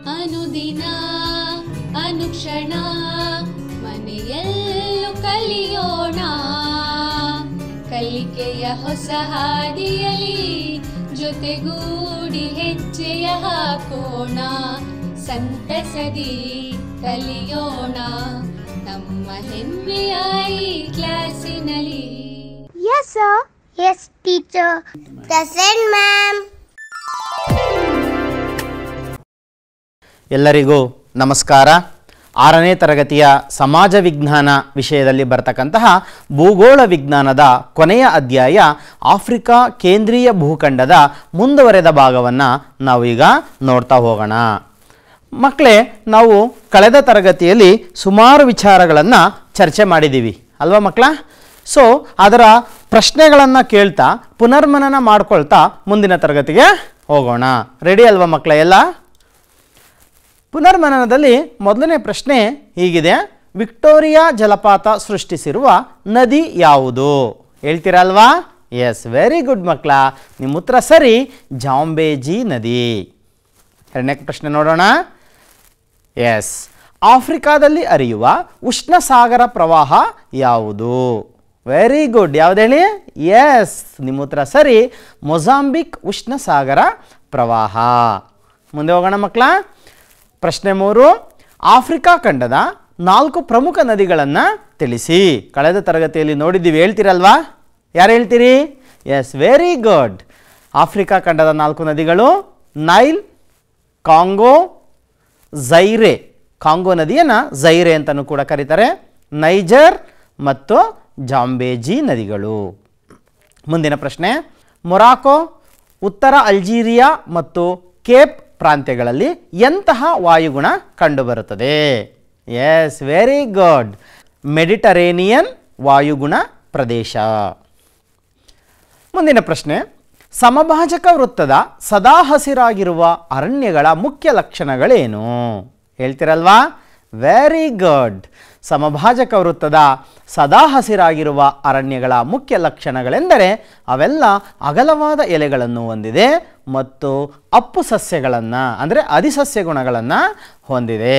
ಅನುದಿನ ಅನುಕ್ಷಣ ಮನೆಯಲ್ಲೂ ಕಲಿಯೋಣ, ಕಲಿಕೆಯ ಹೊಸ ಹಾದಿಯಲಿ ಜೊತೆಗೂಡಿ ಹೆಜ್ಜೆಯ ಹಾಕೋಣ, ಸಂತಸದಿ ಕಲಿಯೋಣ ನಮ್ಮ ಹೆಮ್ಮೆಯ ಈ ಕ್ಲಾಸಿನಲ್ಲಿ. Yes sir. Yes teacher. Present ma'am. ಎಲ್ಲರಿಗೂ ನಮಸ್ಕಾರ. 6ನೇ ತರಗತಿಯ ಸಮಾಜ ವಿಜ್ಞಾನ ವಿಷಯದಲ್ಲಿ ಬರ್ತಕ್ಕಂತಹ ಭೂಗೋಳ ವಿಜ್ಞಾನದ ಕೊನೆಯ ಅಧ್ಯಾಯ ಆಫ್ರಿಕಾ ಕೇಂದ್ರೀಯ ಭೂಖಂಡದ ಮುಂದುವರೆದ ಭಾಗವನ್ನು ನಾವು ಈಗ ನೋಡ್ತಾ ಹೋಗೋಣ. ಮಕ್ಕಳೇ, ನಾವು ಕಳೆದ ತರಗತಿಯಲ್ಲಿ ಸುಮಾರು ವಿಚಾರಗಳನ್ನು ಚರ್ಚೆ ಮಾಡಿದ್ದೀವಿ ಅಲ್ವಾ ಮಕ್ಕಳ? ಸೊ ಅದರ ಪ್ರಶ್ನೆಗಳನ್ನು ಕೇಳ್ತಾ ಪುನರ್ಮನನ ಮಾಡ್ಕೊಳ್ತಾ ಮುಂದಿನ ತರಗತಿಗೆ ಹೋಗೋಣ. ರೆಡಿ ಅಲ್ವಾ ಮಕ್ಕಳ ಎಲ್ಲ? ಪುನರ್ಮನನದಲ್ಲಿ ಮೊದಲನೇ ಪ್ರಶ್ನೆ ಹೀಗಿದೆ: ವಿಕ್ಟೋರಿಯಾ ಜಲಪಾತ ಸೃಷ್ಟಿಸಿರುವ ನದಿ ಯಾವುದು? ಹೇಳ್ತೀರಲ್ವಾ? ಎಸ್, ವೆರಿ ಗುಡ್ ಮಕ್ಕಳ, ನಿಮ್ಮ ಉತ್ತರ ಸರಿ, ಜಾಂಬೇಜಿ ನದಿ. ಎರಡನೇ ಪ್ರಶ್ನೆ ನೋಡೋಣ. ಎಸ್, ಆಫ್ರಿಕಾದಲ್ಲಿ ಹರಿಯುವ ಉಷ್ಣ ಸಾಗರ ಪ್ರವಾಹ ಯಾವುದು? ವೆರಿ ಗುಡ್, ಯಾವ್ದು ಹೇಳಿ? ಎಸ್, ನಿಮ್ಮ ಉತ್ತರ ಸರಿ, ಮೊಜಾಂಬಿಕ್ ಉಷ್ಣ ಸಾಗರ ಪ್ರವಾಹ. ಮುಂದೆ ಹೋಗೋಣ ಮಕ್ಕಳ. ಪ್ರಶ್ನೆ 3, ಆಫ್ರಿಕಾ ಖಂಡದ 4 ಪ್ರಮುಖ ನದಿಗಳನ್ನು ತಿಳಿಸಿ. ಕಳೆದ ತರಗತಿಯಲ್ಲಿ ನೋಡಿದ್ದೀವಿ, ಹೇಳ್ತೀರಲ್ವಾ? ಯಾರು ಹೇಳ್ತೀರಿ? S, very good. ಆಫ್ರಿಕಾ ಖಂಡದ 4 ನದಿಗಳು ನೈಲ್, ಕಾಂಗೋ, ಝೈರೆ. ಕಾಂಗೋ ನದಿಯನ್ನು ಝೈರೆ ಅಂತಲೂ ಕೂಡ ಕರೀತಾರೆ. ನೈಜರ್ ಮತ್ತು ಜಾಂಬೇಜಿ ನದಿಗಳು. ಮುಂದಿನ ಪ್ರಶ್ನೆ, ಮೊರಾಕೊ, ಉತ್ತರ ಅಲ್ಜೀರಿಯಾ ಮತ್ತು ಕೇಪ್ ಪ್ರಾಂತ್ಯಗಳಲ್ಲಿ ಎಂತಹ ವಾಯುಗುಣ ಕಂಡುಬರುತ್ತದೆ? ಎಸ್, ವೆರಿ ಗುಡ್, ಮೆಡಿಟರೇನಿಯನ್ ವಾಯುಗುಣ ಪ್ರದೇಶ. ಮುಂದಿನ ಪ್ರಶ್ನೆ, ಸಮಭಾಜಕ ವೃತ್ತದ ಸದಾ ಹಸಿರಾಗಿರುವ ಅರಣ್ಯಗಳ ಮುಖ್ಯ ಲಕ್ಷಣಗಳೇನು? ಹೇಳ್ತೀರಲ್ವಾ? Very good. ಸಮಭಾಜಕ ವೃತ್ತದ ಸದಾ ಹಸಿರಾಗಿರುವ ಅರಣ್ಯಗಳ ಮುಖ್ಯ ಲಕ್ಷಣಗಳೆಂದರೆ ಅವೆಲ್ಲ ಅಗಲವಾದ ಎಲೆಗಳನ್ನು ಹೊಂದಿದೆ ಮತ್ತು ಅಪ್ಪು ಸಸ್ಯಗಳನ್ನು ಅಂದರೆ ಅಧಿಸಸ್ಯ ಗುಣಗಳನ್ನು ಹೊಂದಿದೆ.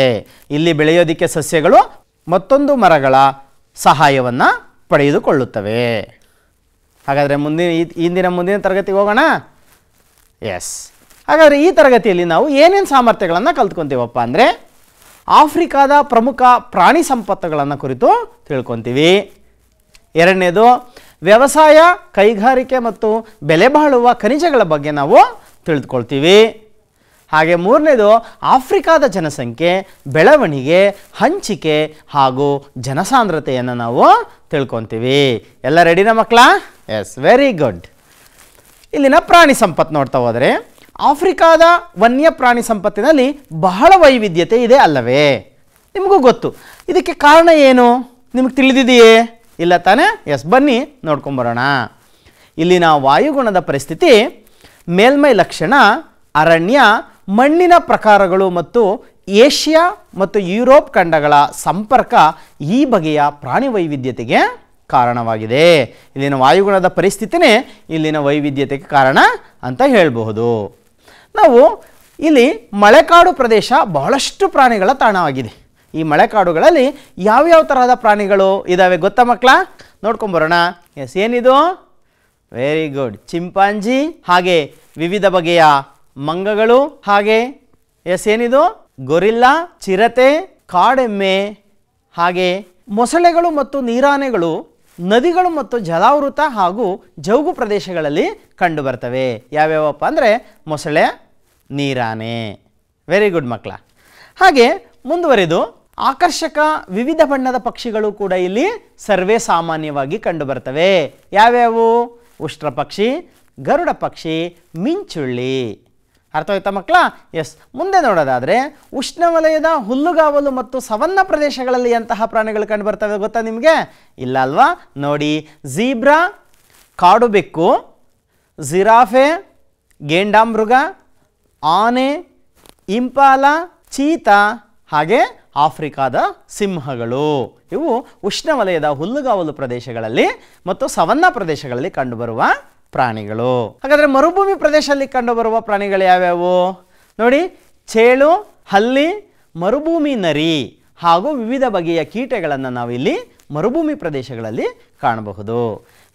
ಇಲ್ಲಿ ಬೆಳೆಯೋದಕ್ಕೆ ಸಸ್ಯಗಳು ಮತ್ತೊಂದು ಮರಗಳ ಸಹಾಯವನ್ನು ಪಡೆದುಕೊಳ್ಳುತ್ತವೆ. ಹಾಗಾದರೆ ಮುಂದಿನ ತರಗತಿಗೆ ಹೋಗೋಣ. ಎಸ್, ಹಾಗಾದರೆ ಈ ತರಗತಿಯಲ್ಲಿ ನಾವು ಏನೇನು ಸಾಮರ್ಥ್ಯಗಳನ್ನು ಕಲ್ತ್ಕೊತೀವಪ್ಪ ಅಂದರೆ ಆಫ್ರಿಕಾದ ಪ್ರಮುಖ ಪ್ರಾಣಿ ಸಂಪತ್ತುಗಳನ್ನು ಕುರಿತು ತಿಳ್ಕೊತೀವಿ. ಎರಡನೇದು ವ್ಯವಸಾಯ, ಕೈಗಾರಿಕೆ ಮತ್ತು ಬೆಲೆ ಬಾಳುವ ಖನಿಜಗಳ ಬಗ್ಗೆ ನಾವು ತಿಳಿದುಕೊಳ್ತೀವಿ. ಹಾಗೆ ಮೂರನೇದು ಆಫ್ರಿಕಾದ ಜನಸಂಖ್ಯೆ, ಬೆಳವಣಿಗೆ, ಹಂಚಿಕೆ ಹಾಗೂ ಜನಸಾಂದ್ರತೆಯನ್ನು ನಾವು ತಿಳ್ಕೊತೀವಿ. ಎಲ್ಲ ರೆಡಿನಾ ಮಕ್ಕಳ? Yes, very good. ಇಲ್ಲಿನ ಪ್ರಾಣಿ ಸಂಪತ್ತು ನೋಡ್ತಾ ಹೋದರೆ ಆಫ್ರಿಕಾದ ವನ್ಯ ಪ್ರಾಣಿ ಸಂಪತ್ತಿನಲ್ಲಿ ಬಹಳ ವೈವಿಧ್ಯತೆ ಇದೆ ಅಲ್ಲವೇ? ನಿಮಗೂ ಗೊತ್ತು. ಇದಕ್ಕೆ ಕಾರಣ ಏನು ನಿಮಗೆ ತಿಳಿದಿದೆಯೇ? ಇಲ್ಲ ತಾನೇ? ಎಸ್, ಬನ್ನಿ ನೋಡ್ಕೊಂಬರೋಣ. ಇಲ್ಲಿನ ವಾಯುಗುಣದ ಪರಿಸ್ಥಿತಿ, ಮೇಲ್ಮೈ ಲಕ್ಷಣ, ಅರಣ್ಯ, ಮಣ್ಣಿನ ಪ್ರಕಾರಗಳು ಮತ್ತು ಏಷ್ಯಾ ಮತ್ತು ಯುರೋಪ್ ಖಂಡಗಳ ಸಂಪರ್ಕ ಈ ಬಗೆಯ ಪ್ರಾಣಿ ವೈವಿಧ್ಯತೆಗೆ ಕಾರಣವಾಗಿದೆ. ಇಲ್ಲಿನ ವಾಯುಗುಣದ ಪರಿಸ್ಥಿತಿನೇ ಇಲ್ಲಿನ ವೈವಿಧ್ಯತೆಗೆ ಕಾರಣ ಅಂತ ಹೇಳಬಹುದು. ನಾವು ಇಲ್ಲಿ ಮಳೆಕಾಡು ಪ್ರದೇಶ ಬಹಳಷ್ಟು ಪ್ರಾಣಿಗಳ ತಾಣವಾಗಿದೆ. ಈ ಮಳೆಕಾಡುಗಳಲ್ಲಿ ಯಾವ್ಯಾವ ತರಹದ ಪ್ರಾಣಿಗಳು ಇದ್ದಾವೆ ಗೊತ್ತಾ ಮಕ್ಕಳ? ನೋಡ್ಕೊಂಬರೋಣ. ಎಸ್, ಏನಿದು? ವೆರಿ ಗುಡ್, ಚಿಂಪಾಂಜಿ, ಹಾಗೆ ವಿವಿಧ ಬಗೆಯ ಮಂಗಗಳು, ಹಾಗೆ ಎಸ್ ಏನಿದು? ಗೊರಿಲ್ಲಾ, ಚಿರತೆ, ಕಾಡೆಮ್ಮೆ, ಹಾಗೆ ಮೊಸಳೆಗಳು ಮತ್ತು ನೀರಾನೆಗಳು ನದಿಗಳು ಮತ್ತು ಜಲಾವೃತ ಹಾಗೂ ಜೌಗು ಪ್ರದೇಶಗಳಲ್ಲಿ ಕಂಡುಬರ್ತವೆ. ಯಾವ್ಯಾವಪ್ಪ ಅಂದರೆ ಮೊಸಳೆ, ನೀರಾನೆ. ವೆರಿ ಗುಡ್ ಮಕ್ಕಳ. ಹಾಗೆ ಮುಂದುವರೆದು ಆಕರ್ಷಕ ವಿವಿಧ ಬಣ್ಣದ ಪಕ್ಷಿಗಳು ಕೂಡ ಇಲ್ಲಿ ಸರ್ವೇ ಸಾಮಾನ್ಯವಾಗಿ ಕಂಡುಬರ್ತವೆ. ಯಾವ್ಯಾವು? ಉಷ್ಟ್ರ ಪಕ್ಷಿ, ಗರುಡ ಪಕ್ಷಿ, ಮಿಂಚುಳ್ಳಿ. ಅರ್ಥವಾಯ್ತಾ ಮಕ್ಕಳ? ಎಸ್, ಮುಂದೆ ನೋಡೋದಾದರೆ ಉಷ್ಣವಲಯದ ಹುಲ್ಲುಗಾವಲು ಮತ್ತು ಸವನ್ನ ಪ್ರದೇಶಗಳಲ್ಲಿ ಎಂತಹ ಪ್ರಾಣಿಗಳು ಕಂಡುಬರ್ತವೆ ಗೊತ್ತಾ ನಿಮಗೆ? ಇಲ್ಲ ಅಲ್ವಾ? ನೋಡಿ, ಝೀಬ್ರಾ, ಕಾಡು ಬೆಕ್ಕು, ಜಿರಾಫೆ, ಗೇಂಡಾಮೃಗ, ಆನೆ, ಇಂಪಾಲ, ಚೀತಾ, ಹಾಗೆ ಆಫ್ರಿಕಾದ ಸಿಂಹಗಳು. ಇವು ಉಷ್ಣವಲಯದ ಹುಲ್ಲುಗಾವಲು ಪ್ರದೇಶಗಳಲ್ಲಿ ಮತ್ತು ಸವನ್ನ ಪ್ರದೇಶಗಳಲ್ಲಿ ಕಂಡುಬರುವ ಪ್ರಾಣಿಗಳು. ಹಾಗಾದರೆ ಮರುಭೂಮಿ ಪ್ರದೇಶದಲ್ಲಿ ಕಂಡುಬರುವ ಪ್ರಾಣಿಗಳು ಯಾವ್ಯಾವು? ನೋಡಿ, ಚೇಳು ಹಲ್ಲಿ, ಮರುಭೂಮಿ ನರಿ ಹಾಗೂ ವಿವಿಧ ಬಗೆಯ ಕೀಟಗಳನ್ನು ನಾವಿಲ್ಲಿ ಮರುಭೂಮಿ ಪ್ರದೇಶಗಳಲ್ಲಿ ಕಾಣಬಹುದು.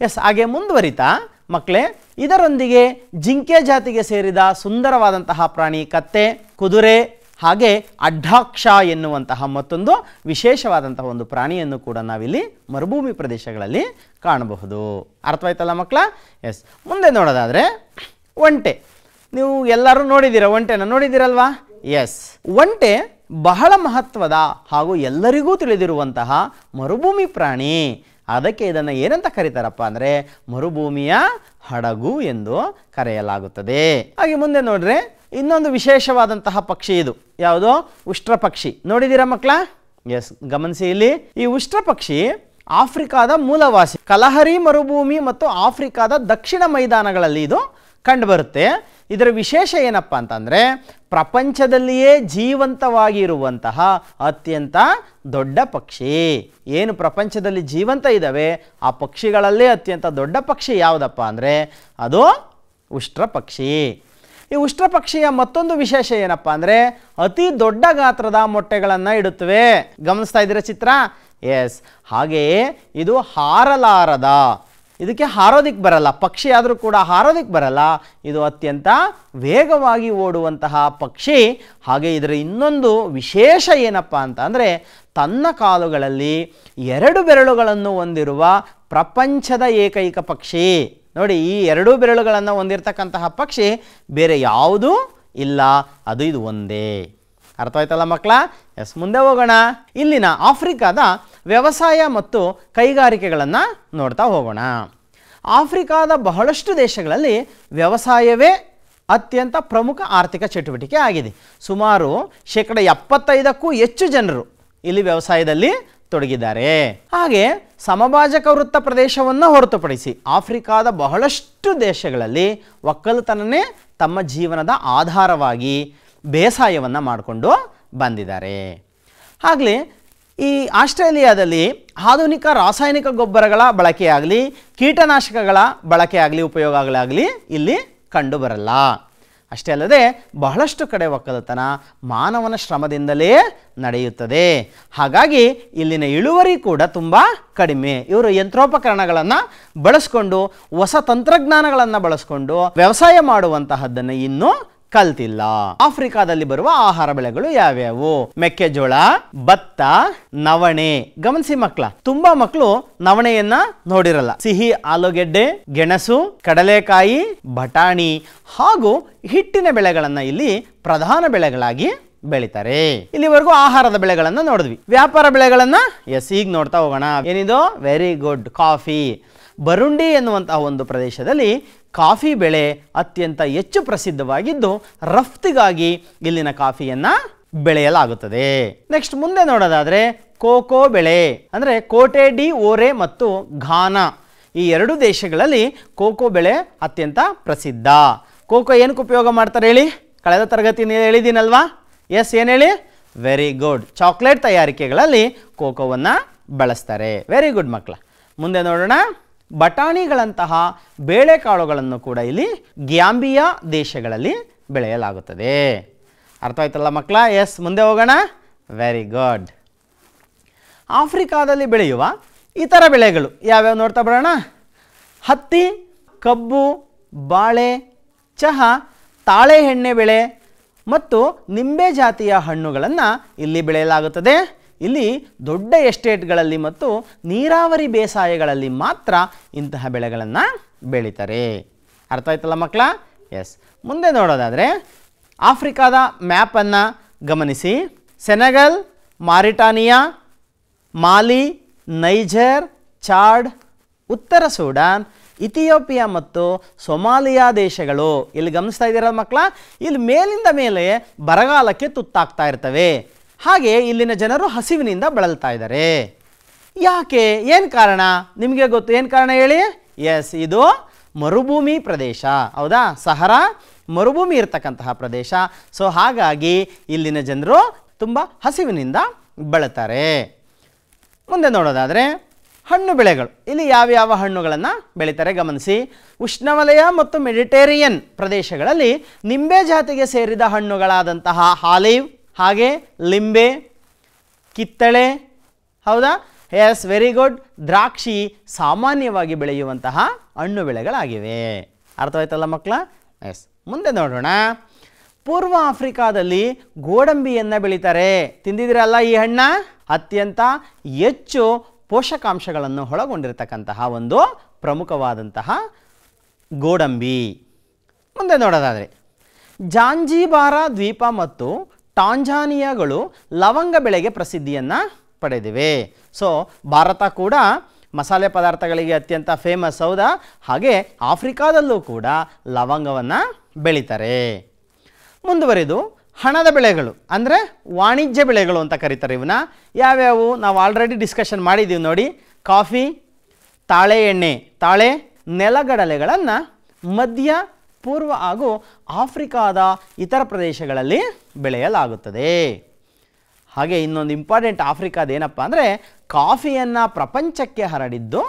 ಎಸ್, ಹಾಗೆ ಮುಂದುವರಿತಾ ಮಕ್ಕಳೇ, ಇದರೊಂದಿಗೆ ಜಿಂಕೆ ಜಾತಿಗೆ ಸೇರಿದ ಸುಂದರವಾದಂತಹ ಪ್ರಾಣಿ ಕತ್ತೆ, ಕುದುರೆ ಹಾಗೆ ಅಡ್ಡಾಕ್ಷ ಎನ್ನುವಂತಹ ಮತ್ತೊಂದು ವಿಶೇಷವಾದಂತಹ ಒಂದು ಪ್ರಾಣಿಯನ್ನು ಕೂಡ ನಾವಿಲ್ಲಿ ಮರುಭೂಮಿ ಪ್ರದೇಶಗಳಲ್ಲಿ ಕಾಣಬಹುದು. ಅರ್ಥವಾಯ್ತಲ್ಲ ಮಕ್ಕಳ? ಎಸ್, ಮುಂದೆ ನೋಡೋದಾದರೆ ಒಂಟೆ. ನೀವು ಎಲ್ಲರೂ ನೋಡಿದ್ದೀರಾ, ಒಂಟೆನ ನೋಡಿದ್ದೀರಲ್ವಾ? ಎಸ್, ಒಂಟೆ ಬಹಳ ಮಹತ್ವದ ಹಾಗೂ ಎಲ್ಲರಿಗೂ ತಿಳಿದಿರುವಂತಹ ಮರುಭೂಮಿ ಪ್ರಾಣಿ. ಅದಕ್ಕೆ ಇದನ್ನು ಏನಂತ ಕರೀತಾರಪ್ಪ ಅಂದರೆ ಮರುಭೂಮಿಯ ಹಡಗು ಎಂದು ಕರೆಯಲಾಗುತ್ತದೆ. ಹಾಗೆ ಮುಂದೆ ನೋಡ್ರೆ ಇನ್ನೊಂದು ವಿಶೇಷವಾದಂತಹ ಪಕ್ಷಿ ಇದು. ಯಾವುದೋ ಉಷ್ಟ್ರ ಪಕ್ಷಿ. ನೋಡಿದ್ದೀರಾ ಮಕ್ಕಳ? ಎಸ್, ಗಮನಿಸಿ ಇಲ್ಲಿ. ಈ ಉಷ್ಟ್ರ ಪಕ್ಷಿ ಆಫ್ರಿಕಾದ ಮೂಲವಾಸಿ. ಕಲಹರಿ ಮರುಭೂಮಿ ಮತ್ತು ಆಫ್ರಿಕಾದ ದಕ್ಷಿಣ ಮೈದಾನಗಳಲ್ಲಿ ಇದು ಕಂಡುಬರುತ್ತೆ. ಇದರ ವಿಶೇಷ ಏನಪ್ಪ ಅಂತಂದರೆ ಪ್ರಪಂಚದಲ್ಲಿಯೇ ಜೀವಂತವಾಗಿರುವಂತಹ ಅತ್ಯಂತ ದೊಡ್ಡ ಪಕ್ಷಿ. ಏನು ಪ್ರಪಂಚದಲ್ಲಿ ಜೀವಂತ ಇದ್ದಾವೆ ಆ ಪಕ್ಷಿಗಳಲ್ಲೇ ಅತ್ಯಂತ ದೊಡ್ಡ ಪಕ್ಷಿ ಯಾವುದಪ್ಪ ಅಂದರೆ ಅದು ಉಷ್ಟ್ರ ಪಕ್ಷಿ. ಈ ಉಷ್ಟ್ರ ಪಕ್ಷಿಯ ಮತ್ತೊಂದು ವಿಶೇಷ ಏನಪ್ಪ ಅಂದರೆ ಅತಿ ದೊಡ್ಡ ಗಾತ್ರದ ಮೊಟ್ಟೆಗಳನ್ನು ಇಡುತ್ತವೆ. ಗಮನಿಸ್ತಾ ಇದ್ದೀರಾ ಚಿತ್ರ? ಎಸ್, ಹಾಗೆಯೇ ಇದು ಹಾರಲಾರದ, ಇದಕ್ಕೆ ಹಾರೋದಿಕ್ಕೆ ಬರಲ್ಲ, ಪಕ್ಷಿ ಆದರೂ ಕೂಡ ಹಾರೋದಿಕ್ಕೆ ಬರಲ್ಲ. ಇದು ಅತ್ಯಂತ ವೇಗವಾಗಿ ಓಡುವಂತಹ ಪಕ್ಷಿ. ಹಾಗೆ ಇದರ ಇನ್ನೊಂದು ವಿಶೇಷ ಏನಪ್ಪ ಅಂತ ಅಂದರೆ ತನ್ನ ಕಾಲುಗಳಲ್ಲಿ 2 ಬೆರಳುಗಳನ್ನು ಹೊಂದಿರುವ ಪ್ರಪಂಚದ ಏಕೈಕ ಪಕ್ಷಿ. ನೋಡಿ, ಈ 2 ಬೆರಳುಗಳನ್ನು ಹೊಂದಿರತಕ್ಕಂತಹ ಪಕ್ಷಿ ಬೇರೆ ಯಾವುದೂ ಇಲ್ಲ, ಅದು ಇದು ಒಂದೇ. ಅರ್ಥವಾಯ್ತಲ್ಲ ಮಕ್ಕಳ? ಎಸ್, ಮುಂದೆ ಹೋಗೋಣ. ಇಲ್ಲಿನ ಆಫ್ರಿಕಾದ ವ್ಯವಸಾಯ ಮತ್ತು ಕೈಗಾರಿಕೆಗಳನ್ನು ನೋಡ್ತಾ ಹೋಗೋಣ. ಆಫ್ರಿಕಾದ ಬಹಳಷ್ಟು ದೇಶಗಳಲ್ಲಿ ವ್ಯವಸಾಯವೇ ಅತ್ಯಂತ ಪ್ರಮುಖ ಆರ್ಥಿಕ ಚಟುವಟಿಕೆ ಆಗಿದೆ. ಸುಮಾರು 75%ಕ್ಕೂ ಹೆಚ್ಚು ಜನರು ಇಲ್ಲಿ ವ್ಯವಸಾಯದಲ್ಲಿ ತೊಡಗಿದ್ದಾರೆ. ಹಾಗೆ ಸಮಭಾಜಕ ವೃತ್ತ ಪ್ರದೇಶವನ್ನು ಹೊರತುಪಡಿಸಿ ಆಫ್ರಿಕಾದ ಬಹಳಷ್ಟು ದೇಶಗಳಲ್ಲಿ ಒಕ್ಕಲುತನನೇ ತಮ್ಮ ಜೀವನದ ಆಧಾರವಾಗಿ ಬೇಸಾಯವನ್ನು ಮಾಡಿಕೊಂಡು ಬಂದಿದ್ದಾರೆ. ಆಗಲಿ ಈ ಆಸ್ಟ್ರೇಲಿಯಾದಲ್ಲಿ ಆಧುನಿಕ ರಾಸಾಯನಿಕ ಗೊಬ್ಬರಗಳ ಬಳಕೆಯಾಗಲಿ ಕೀಟನಾಶಕಗಳ ಬಳಕೆಯಾಗಲಿ ಉಪಯೋಗಗಳಾಗಲಿ ಇಲ್ಲಿ ಕಂಡುಬರಲ್ಲ. ಅಷ್ಟೇ ಅಲ್ಲದೆ ಬಹಳಷ್ಟು ಕಡೆ ಒಕ್ಕಲುತನ ಮಾನವನ ಶ್ರಮದಿಂದಲೇ ನಡೆಯುತ್ತದೆ. ಹಾಗಾಗಿ ಇಲ್ಲಿನ ಇಳುವರಿ ಕೂಡ ತುಂಬ ಕಡಿಮೆ. ಇವರು ಯಂತ್ರೋಪಕರಣಗಳನ್ನು ಬಳಸ್ಕೊಂಡು ಹೊಸ ತಂತ್ರಜ್ಞಾನಗಳನ್ನು ಬಳಸ್ಕೊಂಡು ವ್ಯವಸಾಯ ಮಾಡುವಂತಹದ್ದನ್ನು ಇನ್ನೂ ಕಲ್ತಿಲ್ಲ. ಆಫ್ರಿಕಾದಲ್ಲಿ ಬರುವ ಆಹಾರ ಬೆಳೆಗಳು ಯಾವ್ಯಾವು? ಮೆಕ್ಕೆಜೋಳ, ಭತ್ತ, ನವಣೆ. ಗಮನಿಸಿ ಮಕ್ಕಳ, ತುಂಬಾ ಮಕ್ಕಳು ನವಣೆಯನ್ನ ನೋಡಿರಲ್ಲ. ಸಿಹಿ ಆಲೂಗೆಡ್ಡೆ, ಗೆಣಸು, ಕಡಲೆಕಾಯಿ, ಬಟಾಣಿ ಹಾಗೂ ಹಿಟ್ಟಿನ ಬೆಳೆಗಳನ್ನ ಇಲ್ಲಿ ಪ್ರಧಾನ ಬೆಳೆಗಳಾಗಿ ಬೆಳಿತಾರೆ. ಇಲ್ಲಿವರೆಗೂ ಆಹಾರದ ಬೆಳೆಗಳನ್ನ ನೋಡಿದ್ವಿ. ವ್ಯಾಪಾರ ಬೆಳೆಗಳನ್ನ ಎಸ್ ಈಗ ನೋಡ್ತಾ ಹೋಗೋಣ. ಏನಿದು? Very good, coffee. ಬರುಂಡಿ ಎನ್ನುವಂತಹ ಒಂದು ಪ್ರದೇಶದಲ್ಲಿ ಕಾಫಿ ಬೆಳೆ ಅತ್ಯಂತ ಹೆಚ್ಚು ಪ್ರಸಿದ್ಧವಾಗಿದ್ದು ರಫ್ತಿಗಾಗಿ ಇಲ್ಲಿನ ಕಾಫಿಯನ್ನ ಬೆಳೆಯಲಾಗುತ್ತದೆ. ನೆಕ್ಸ್ಟ್ ಮುಂದೆ ನೋಡೋದಾದ್ರೆ ಕೋಕೋ ಬೆಳೆ ಅಂದರೆ ಕೋಟೆ ಡಿ ಓರೆ ಮತ್ತು ಘಾನಾ ಈ 2 ದೇಶಗಳಲ್ಲಿ ಕೋಕೋ ಬೆಳೆ ಅತ್ಯಂತ ಪ್ರಸಿದ್ಧ. ಕೋಕೋ ಏನಕ್ಕೆ ಉಪಯೋಗ ಮಾಡ್ತಾರೆ ಹೇಳಿ? ಕಳೆದ ತರಗತಿಯಲ್ಲಿ ಹೇಳಿದ್ದೀನಲ್ವಾ? ಎಸ್, ಏನು ಹೇಳಿ? ವೆರಿ ಗುಡ್, ಚಾಕ್ಲೇಟ್ ತಯಾರಿಕೆಗಳಲ್ಲಿ ಕೋಕೋವನ್ನು ಬಳಸ್ತಾರೆ. ವೆರಿ ಗುಡ್ ಮಕ್ಕಳ. ಮುಂದೆ ನೋಡೋಣ. ಬಟಾಣಿಗಳಂತಹ ಬೇಳೆಕಾಳುಗಳನ್ನು ಕೂಡ ಇಲ್ಲಿ ಗ್ಯಾಂಬಿಯಾ ದೇಶಗಳಲ್ಲಿ ಬೆಳೆಯಲಾಗುತ್ತದೆ. ಅರ್ಥ ಆಯ್ತಲ್ಲ ಮಕ್ಕಳ? ಎಸ್, ಮುಂದೆ ಹೋಗೋಣ. Very good. ಆಫ್ರಿಕಾದಲ್ಲಿ ಬೆಳೆಯುವ ಇತರ ಬೆಳೆಗಳು ಯಾವ್ಯಾವ ನೋಡ್ತಾ ಬರೋಣ. ಹತ್ತಿ, ಕಬ್ಬು, ಬಾಳೆ, ಚಹಾ, ತಾಳೆ ಎಣ್ಣೆ ಬೆಳೆ ಮತ್ತು ನಿಂಬೆ ಜಾತಿಯ ಹಣ್ಣುಗಳನ್ನು ಇಲ್ಲಿ ಬೆಳೆಯಲಾಗುತ್ತದೆ. ಇಲ್ಲಿ ದೊಡ್ಡ ಎಸ್ಟೇಟ್ಗಳಲ್ಲಿ ಮತ್ತು ನೀರಾವರಿ ಬೇಸಾಯಗಳಲ್ಲಿ ಮಾತ್ರ ಇಂತಹ ಬೆಳೆಗಳನ್ನು ಬೆಳೀತಾರೆ. ಅರ್ಥ ಆಯ್ತಲ್ಲ ಮಕ್ಕಳ? ಎಸ್, ಮುಂದೆ ನೋಡೋದಾದರೆ ಆಫ್ರಿಕಾದ ಮ್ಯಾಪನ್ನು ಗಮನಿಸಿ. ಸೆನೆಗಲ್, ಮಾರಿಟಾನಿಯಾ, ಮಾಲಿ, ನೈಜರ್, ಚಾಡ್, ಉತ್ತರ ಸೂಡಾನ್, ಇಥಿಯೋಪಿಯಾ ಮತ್ತು ಸೊಮಾಲಿಯಾ ದೇಶಗಳು ಇಲ್ಲಿ ಗಮನಿಸ್ತಾ ಇದ್ದೀರಾ ಮಕ್ಕಳ? ಇಲ್ಲಿ ಮೇಲಿಂದ ಮೇಲೆ ಬರಗಾಲಕ್ಕೆ ತುತ್ತಾಗ್ತಾ ಇರ್ತವೆ. ಹಾಗೆ ಇಲ್ಲಿನ ಜನರು ಹಸಿವಿನಿಂದ ಬಳಲ್ತಾ ಇದ್ದಾರೆ. ಯಾಕೆ? ಏನು ಕಾರಣ? ನಿಮಗೆ ಗೊತ್ತು. ಏನು ಕಾರಣ ಹೇಳಿ? ಎಸ್, ಇದು ಮರುಭೂಮಿ ಪ್ರದೇಶ. ಹೌದಾ? ಸಹರಾ ಮರುಭೂಮಿ ಇರತಕ್ಕಂತಹ ಪ್ರದೇಶ. ಸೊ ಹಾಗಾಗಿ ಇಲ್ಲಿನ ಜನರು ತುಂಬ ಹಸಿವಿನಿಂದ ಬಳಲ್ತಾರೆ. ಮುಂದೆ ನೋಡೋದಾದರೆ ಹಣ್ಣು ಬೆಳೆಗಳು ಇಲ್ಲಿ ಯಾವ್ಯಾವ ಹಣ್ಣುಗಳನ್ನು ಬೆಳೀತಾರೆ ಗಮನಿಸಿ. ಉಷ್ಣವಲಯ ಮತ್ತು ಮೆಡಿಟೇರಿಯನ್ ಪ್ರದೇಶಗಳಲ್ಲಿ ನಿಂಬೆ ಜಾತಿಗೆ ಸೇರಿದ ಹಣ್ಣುಗಳಾದಂತಹ ಆಲಿವ್ ಹಾಗೆ ಲಿಂಬೆ, ಕಿತ್ತಳೆ, ಹೌದಾ? Yes, very good. ದ್ರಾಕ್ಷಿ ಸಾಮಾನ್ಯವಾಗಿ ಬೆಳೆಯುವಂತಹ ಹಣ್ಣು ಬೆಳೆಗಳಾಗಿವೆ. ಅರ್ಥವಾಯ್ತಲ್ಲ ಮಕ್ಕಳ? ಎಸ್, ಮುಂದೆ ನೋಡೋಣ. ಪೂರ್ವ ಆಫ್ರಿಕಾದಲ್ಲಿ ಗೋಡಂಬಿಯನ್ನು ಬೆಳೀತಾರೆ. ತಿಂದಿದ್ದೀರಲ್ಲ ಈ ಹಣ್ಣ? ಅತ್ಯಂತ ಹೆಚ್ಚು ಪೋಷಕಾಂಶಗಳನ್ನು ಒಳಗೊಂಡಿರತಕ್ಕಂತಹ ಒಂದು ಪ್ರಮುಖವಾದಂತಹ ಗೋಡಂಬಿ. ಮುಂದೆ ನೋಡೋದಾದರೆ ಜಾಂಜಿಬಾರ ದ್ವೀಪ ಮತ್ತು ಟಾಂಜಾನಿಯಾಗಳು ಲವಂಗ ಬೆಳೆಗೆ ಪ್ರಸಿದ್ಧಿಯನ್ನು ಪಡೆದಿವೆ. ಸೊ ಭಾರತ ಕೂಡ ಮಸಾಲೆ ಪದಾರ್ಥಗಳಿಗೆ ಅತ್ಯಂತ ಫೇಮಸ್, ಹೌದಾ? ಹಾಗೆ ಆಫ್ರಿಕಾದಲ್ಲೂ ಕೂಡ ಲವಂಗವನ್ನು ಬೆಳೀತಾರೆ. ಮುಂದುವರಿದು ಹಣದ ಬೆಳೆಗಳು ಅಂದರೆ ವಾಣಿಜ್ಯ ಬೆಳೆಗಳು ಅಂತ ಕರೀತಾರೆ. ಇವನ್ನ ಯಾವ್ಯಾವು ನಾವು ಆಲ್ರೆಡಿ ಡಿಸ್ಕಷನ್ ಮಾಡಿದ್ದೀವಿ ನೋಡಿ. ಕಾಫಿ, ತಾಳೆ ಎಣ್ಣೆ, ತಾಳೆ, ನೆಲಗಡಲೆಗಳನ್ನು ಮಧ್ಯ, ಪೂರ್ವ ಹಾಗೂ ಆಫ್ರಿಕಾದ ಇತರ ಪ್ರದೇಶಗಳಲ್ಲಿ ಬೆಳೆಯಲಾಗುತ್ತದೆ. ಹಾಗೆ ಇನ್ನೊಂದು ಇಂಪಾರ್ಟೆಂಟ್ ಆಫ್ರಿಕಾದ ಏನಪ್ಪ ಅಂದರೆ ಕಾಫಿಯನ್ನು ಪ್ರಪಂಚಕ್ಕೆ ಹರಡಿದ್ದು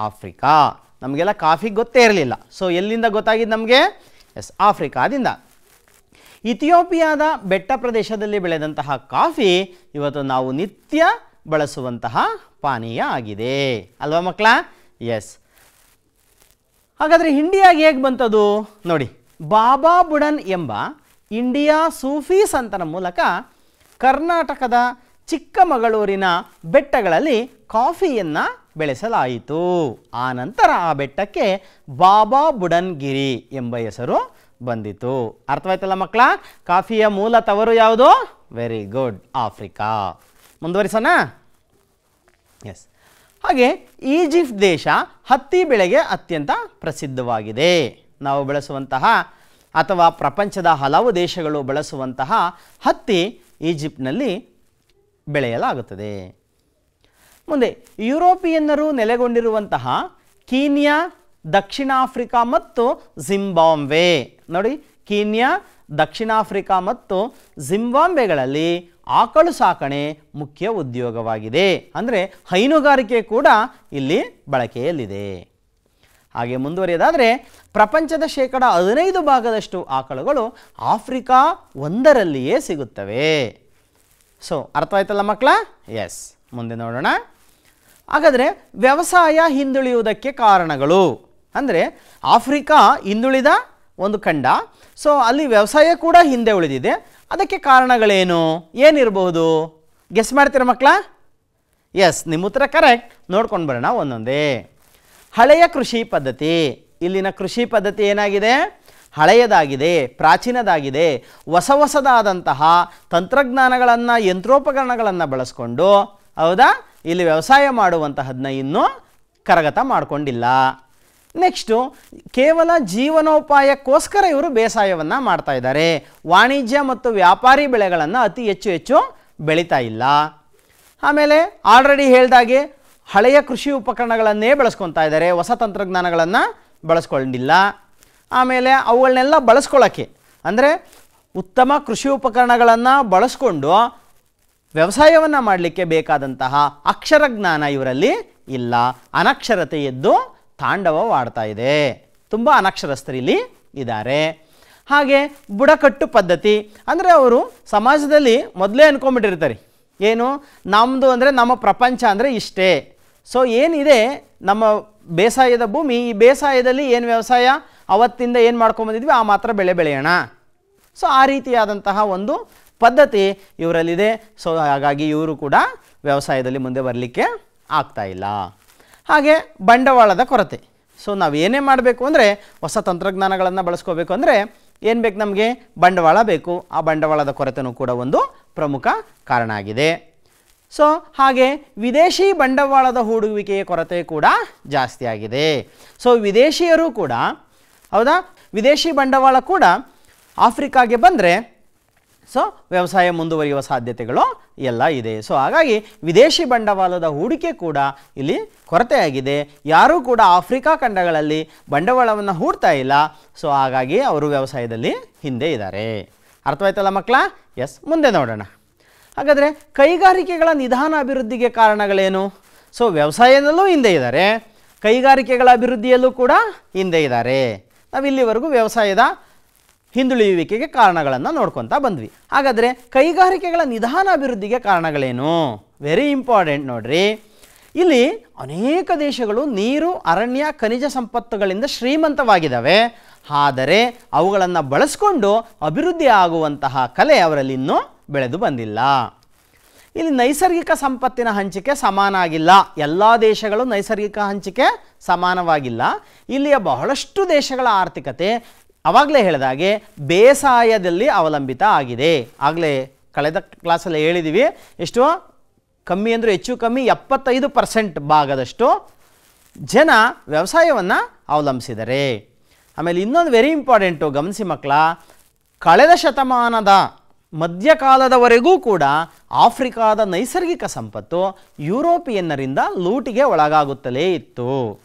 ಆಫ್ರಿಕಾ. ನಮಗೆಲ್ಲ ಕಾಫಿ ಗೊತ್ತೇ ಇರಲಿಲ್ಲ. ಸೊ ಎಲ್ಲಿಂದ ಗೊತ್ತಾಗಿದ್ದು ನಮಗೆ? ಎಸ್, ಆಫ್ರಿಕಾದಿಂದ. ಇಥಿಯೋಪಿಯಾದ ಬೆಟ್ಟ ಪ್ರದೇಶದಲ್ಲಿ ಬೆಳೆದಂತಹ ಕಾಫಿ ಇವತ್ತು ನಾವು ನಿತ್ಯ ಬಳಸುವಂತಹ ಪಾನೀಯ ಆಗಿದೆ ಅಲ್ವಾ ಮಕ್ಕಳ? ಎಸ್. ಹಾಗಾದರೆ ಇಂಡಿಯಾಗೆ ಹೇಗೆ ಬಂತದು ನೋಡಿ. ಬಾಬಾ ಬುಡನ್ ಎಂಬ ಇಂಡಿಯಾ ಸೂಫಿ ಸಂತನ ಮೂಲಕ ಕರ್ನಾಟಕದ ಚಿಕ್ಕಮಗಳೂರಿನ ಬೆಟ್ಟಗಳಲ್ಲಿ ಕಾಫಿಯನ್ನು ಬೆಳೆಸಲಾಯಿತು. ಆ ನಂತರ ಆ ಬೆಟ್ಟಕ್ಕೆ ಬಾಬಾ ಬುಡನ್ ಗಿರಿ ಎಂಬ ಹೆಸರು ಬಂದಿತು. ಅರ್ಥವಾಯ್ತಲ್ಲ ಮಕ್ಕಳ? ಕಾಫಿಯ ಮೂಲ ತವರು ಯಾವುದು? Very good, Africa. ಮುಂದುವರಿಸೋಣ. ಎಸ್. ಹಾಗೆ ಈಜಿಪ್ಟ್ ದೇಶ ಹತ್ತಿ ಬೆಳೆಗೆ ಅತ್ಯಂತ ಪ್ರಸಿದ್ಧವಾಗಿದೆ. ನಾವು ಬಳಸುವಂತಹ ಅಥವಾ ಪ್ರಪಂಚದ ಹಲವು ದೇಶಗಳು ಬಳಸುವಂತಹ ಹತ್ತಿ ಈಜಿಪ್ಟ್ನಲ್ಲಿ ಬೆಳೆಯಲಾಗುತ್ತದೆ. ಮುಂದೆ ಯುರೋಪಿಯನ್ನರು ನೆಲೆಗೊಂಡಿರುವಂತಹ ಕೀನ್ಯಾ, ದಕ್ಷಿಣ ಆಫ್ರಿಕಾ ಮತ್ತು ಜಿಂಬಾಬ್ವೆ ನೋಡಿ. ಕೀನ್ಯಾ, ದಕ್ಷಿಣ ಆಫ್ರಿಕಾ ಮತ್ತು ಜಿಂಬಾಬ್ವೆಗಳಲ್ಲಿ ಆಕಳು ಸಾಕಣೆ ಮುಖ್ಯ ಉದ್ಯೋಗವಾಗಿದೆ. ಅಂದರೆ ಹೈನುಗಾರಿಕೆ ಕೂಡ ಇಲ್ಲಿ ಬಳಕೆಯಲ್ಲಿದೆ. ಹಾಗೆ ಮುಂದುವರಿಯೋದಾದರೆ ಪ್ರಪಂಚದ 15% ಆಕಳುಗಳು ಆಫ್ರಿಕಾ ಒಂದರಲ್ಲಿಯೇ ಸಿಗುತ್ತವೆ. ಸೊ ಅರ್ಥವಾಯ್ತಲ್ಲ ಮಕ್ಕಳ? ಎಸ್. ಮುಂದೆ ನೋಡೋಣ. ಹಾಗಾದರೆ ವ್ಯವಸಾಯ ಹಿಂದುಳಿಯುವುದಕ್ಕೆ ಕಾರಣಗಳು ಅಂದರೆ ಆಫ್ರಿಕಾ ಹಿಂದುಳಿದ ಒಂದು ಖಂಡ. ಸೊ ಅಲ್ಲಿ ವ್ಯವಸಾಯ ಕೂಡ ಹಿಂದೆ ಉಳಿದಿದೆ. ಅದಕ್ಕೆ ಕಾರಣಗಳೇನು, ಏನಿರಬಹುದು? ಗೆಸ್ ಮಾಡ್ತೀರಾ ಮಕ್ಕಳ? ಎಸ್, ನಿಮ್ಮ ಉತ್ತರ ಕರೆಕ್ಟ್. ನೋಡ್ಕೊಂಡು ಬರೋಣ ಒಂದೊಂದೇ. ಹಳೆಯ ಕೃಷಿ ಪದ್ಧತಿ. ಇಲ್ಲಿನ ಕೃಷಿ ಪದ್ಧತಿ ಏನಾಗಿದೆ? ಹಳೆಯದಾಗಿದೆ, ಪ್ರಾಚೀನದಾಗಿದೆ. ಹೊಸದಾದಂತಹ ತಂತ್ರಜ್ಞಾನಗಳನ್ನು, ಯಂತ್ರೋಪಕರಣಗಳನ್ನು ಬಳಸ್ಕೊಂಡು, ಹೌದಾ, ಇಲ್ಲಿ ವ್ಯವಸಾಯ ಮಾಡುವಂತಹದನ್ನ ಇನ್ನೂ ಕರಗತ ಮಾಡಿಕೊಂಡಿಲ್ಲ. ನೆಕ್ಸ್ಟು ಕೇವಲ ಜೀವನೋಪಾಯಕ್ಕೋಸ್ಕರ ಇವರು ಬೇಸಾಯವನ್ನು ಮಾಡ್ತಾ ಇದ್ದಾರೆ. ವಾಣಿಜ್ಯ ಮತ್ತು ವ್ಯಾಪಾರಿ ಬೆಳೆಗಳನ್ನು ಅತಿ ಹೆಚ್ಚು ಬೆಳೀತಾ ಇಲ್ಲ. ಆಮೇಲೆ ಆಲ್ರೆಡಿ ಹೇಳ್ದಾಗೆ ಹಳೆಯ ಕೃಷಿ ಉಪಕರಣಗಳನ್ನೇ ಬಳಸ್ಕೊತಾ ಇದ್ದಾರೆ, ಹೊಸ ತಂತ್ರಜ್ಞಾನಗಳನ್ನು ಬಳಸ್ಕೊಂಡಿಲ್ಲ. ಆಮೇಲೆ ಅವುಗಳನ್ನೆಲ್ಲ ಬಳಸ್ಕೊಳ್ಳೋಕ್ಕೆ ಅಂದರೆ ಉತ್ತಮ ಕೃಷಿ ಉಪಕರಣಗಳನ್ನು ಬಳಸ್ಕೊಂಡು ವ್ಯವಸಾಯವನ್ನು ಮಾಡಲಿಕ್ಕೆ ಬೇಕಾದಂತಹ ಅಕ್ಷರ ಜ್ಞಾನ ಇವರಲ್ಲಿ ಇಲ್ಲ. ಅನಕ್ಷರತೆ ಎದ್ದು ತಾಂಡವವಾಡ್ತಾ ಇದೆ. ತುಂಬ ಅನಕ್ಷರಸ್ಥರಿಲ್ಲಿ ಇದ್ದಾರೆ. ಹಾಗೆ ಬುಡಕಟ್ಟು ಪದ್ಧತಿ ಅಂದರೆ ಅವರು ಸಮಾಜದಲ್ಲಿ ಮೊದಲೇ ಅಂದ್ಕೊಂಡ್ಬಿಟ್ಟಿರ್ತಾರೆ, ಏನು ನಮ್ಮದು ಅಂದರೆ ನಮ್ಮ ಪ್ರಪಂಚ ಅಂದರೆ ಇಷ್ಟೇ. ಸೊ ಏನಿದೆ ನಮ್ಮ ಬೇಸಾಯದ ಭೂಮಿ, ಈ ಬೇಸಾಯದಲ್ಲಿ ಏನು ವ್ಯವಸಾಯ ಅವತ್ತಿಂದ ಏನು ಮಾಡ್ಕೊಂಬಂದಿದ್ವಿ ಆ ಮಾತ್ರ ಬೆಳೆ ಬೆಳೆಯೋಣ. ಸೊ ಆ ರೀತಿಯಾದಂತಹ ಒಂದು ಪದ್ಧತಿ ಇವರಲ್ಲಿದೆ. ಸೊ ಹಾಗಾಗಿ ಇವರು ಕೂಡ ವ್ಯವಸಾಯದಲ್ಲಿ ಮುಂದೆ ಬರಲಿಕ್ಕೆ ಆಗ್ತಾ ಇಲ್ಲ. ಹಾಗೆ ಬಂಡವಾಳದ ಕೊರತೆ. ಸೊ ನಾವು ಏನೇ ಮಾಡಬೇಕು ಅಂದರೆ ಹೊಸ ತಂತ್ರಜ್ಞಾನಗಳನ್ನು ಬಳಸ್ಕೋಬೇಕು ಅಂದರೆ ಏನು ಬೇಕು? ನಮಗೆ ಬಂಡವಾಳ ಬೇಕು. ಆ ಬಂಡವಾಳದ ಕೊರತೆಯೂ ಕೂಡ ಒಂದು ಪ್ರಮುಖ ಕಾರಣ ಆಗಿದೆ. ಸೊ ಹಾಗೆ ವಿದೇಶಿ ಬಂಡವಾಳದ ಹೂಡುವಿಕೆಯ ಕೊರತೆ ಕೂಡ ಜಾಸ್ತಿ ಆಗಿದೆ. ಸೊ ವಿದೇಶಿಯರು ಕೂಡ, ಹೌದಾ, ವಿದೇಶಿ ಬಂಡವಾಳ ಕೂಡ ಆಫ್ರಿಕಾಗೆ ಬಂದರೆ ಸೊ ವ್ಯವಸಾಯ ಮುಂದುವರಿಯುವ ಸಾಧ್ಯತೆಗಳು ಎಲ್ಲ ಇದೆ. ಸೊ ಹಾಗಾಗಿ ವಿದೇಶಿ ಬಂಡವಾಳದ ಹೂಡಿಕೆ ಕೂಡ ಇಲ್ಲಿ ಕೊರತೆಯಾಗಿದೆ. ಯಾರೂ ಕೂಡ ಆಫ್ರಿಕಾ ಖಂಡಗಳಲ್ಲಿ ಬಂಡವಾಳವನ್ನು ಹೂಡ್ತಾ ಇಲ್ಲ. ಸೊ ಹಾಗಾಗಿ ಅವರು ವ್ಯವಸಾಯದಲ್ಲಿ ಹಿಂದೆ ಇದ್ದಾರೆ. ಅರ್ಥವಾಯ್ತಲ್ಲ ಮಕ್ಕಳ? ಎಸ್. ಮುಂದೆ ನೋಡೋಣ. ಹಾಗಾದರೆ ಕೈಗಾರಿಕೆಗಳ ನಿಧಾನ ಅಭಿವೃದ್ಧಿಗೆ ಕಾರಣಗಳೇನು? ಸೊ ವ್ಯವಸಾಯದಲ್ಲೂ ಹಿಂದೆ ಇದ್ದಾರೆ, ಕೈಗಾರಿಕೆಗಳ ಅಭಿವೃದ್ಧಿಯಲ್ಲೂ ಕೂಡ ಹಿಂದೆ ಇದ್ದಾರೆ. ನಾವು ಇಲ್ಲಿವರೆಗೂ ವ್ಯವಸಾಯದ ಹಿಂದುಳಿಯುವಿಕೆಗೆ ಕಾರಣಗಳನ್ನು ನೋಡ್ಕೊತಾ ಬಂದ್ವಿ. ಹಾಗಾದರೆ ಕೈಗಾರಿಕೆಗಳ ನಿಧಾನ ಅಭಿವೃದ್ಧಿಗೆ ಕಾರಣಗಳೇನು? ವೆರಿ ಇಂಪಾರ್ಟೆಂಟ್ ನೋಡ್ರಿ. ಇಲ್ಲಿ ಅನೇಕ ದೇಶಗಳು ನೀರು, ಅರಣ್ಯ, ಖನಿಜ ಸಂಪತ್ತುಗಳಿಂದ ಶ್ರೀಮಂತವಾಗಿದ್ದಾವೆ. ಆದರೆ ಅವುಗಳನ್ನು ಬಳಸ್ಕೊಂಡು ಅಭಿವೃದ್ಧಿ ಆಗುವಂತಹ ಕಲೆ ಅವರಲ್ಲಿ ಇನ್ನೂ ಬೆಳೆದು ಬಂದಿಲ್ಲ. ಇಲ್ಲಿ ನೈಸರ್ಗಿಕ ಸಂಪತ್ತಿನ ಹಂಚಿಕೆ ಸಮಾನ ಆಗಿಲ್ಲ. ಎಲ್ಲ ದೇಶಗಳು ನೈಸರ್ಗಿಕ ಹಂಚಿಕೆ ಸಮಾನವಾಗಿಲ್ಲ. ಇಲ್ಲಿಯ ಬಹಳಷ್ಟು ದೇಶಗಳ ಆರ್ಥಿಕತೆ ಆವಾಗಲೇ ಹೇಳಿದಾಗೆ ಬೇಸಾಯದಲ್ಲಿ ಅವಲಂಬಿತ ಆಗಿದೆ. ಆಗಲೇ ಕಳೆದ ಕ್ಲಾಸಲ್ಲಿ ಹೇಳಿದ್ದೀವಿ, ಎಷ್ಟು ಕಮ್ಮಿ ಅಂದರೆ ಹೆಚ್ಚು ಕಮ್ಮಿ 75% ಭಾಗದಷ್ಟು ಜನ ವ್ಯವಸಾಯವನ್ನು ಅವಲಂಬಿಸಿದ್ದಾರೆ. ಆಮೇಲೆ ಇನ್ನೊಂದು ವೆರಿ ಇಂಪಾರ್ಟೆಂಟು, ಗಮನಿಸಿ ಮಕ್ಕಳ, ಕಳೆದ ಶತಮಾನದ ಮಧ್ಯಕಾಲದವರೆಗೂ ಕೂಡ ಆಫ್ರಿಕಾದ ನೈಸರ್ಗಿಕ ಸಂಪತ್ತು ಯುರೋಪಿಯನ್ನರಿಂದ ಲೂಟಿಗೆ ಒಳಗಾಗುತ್ತಲೇ ಇತ್ತು.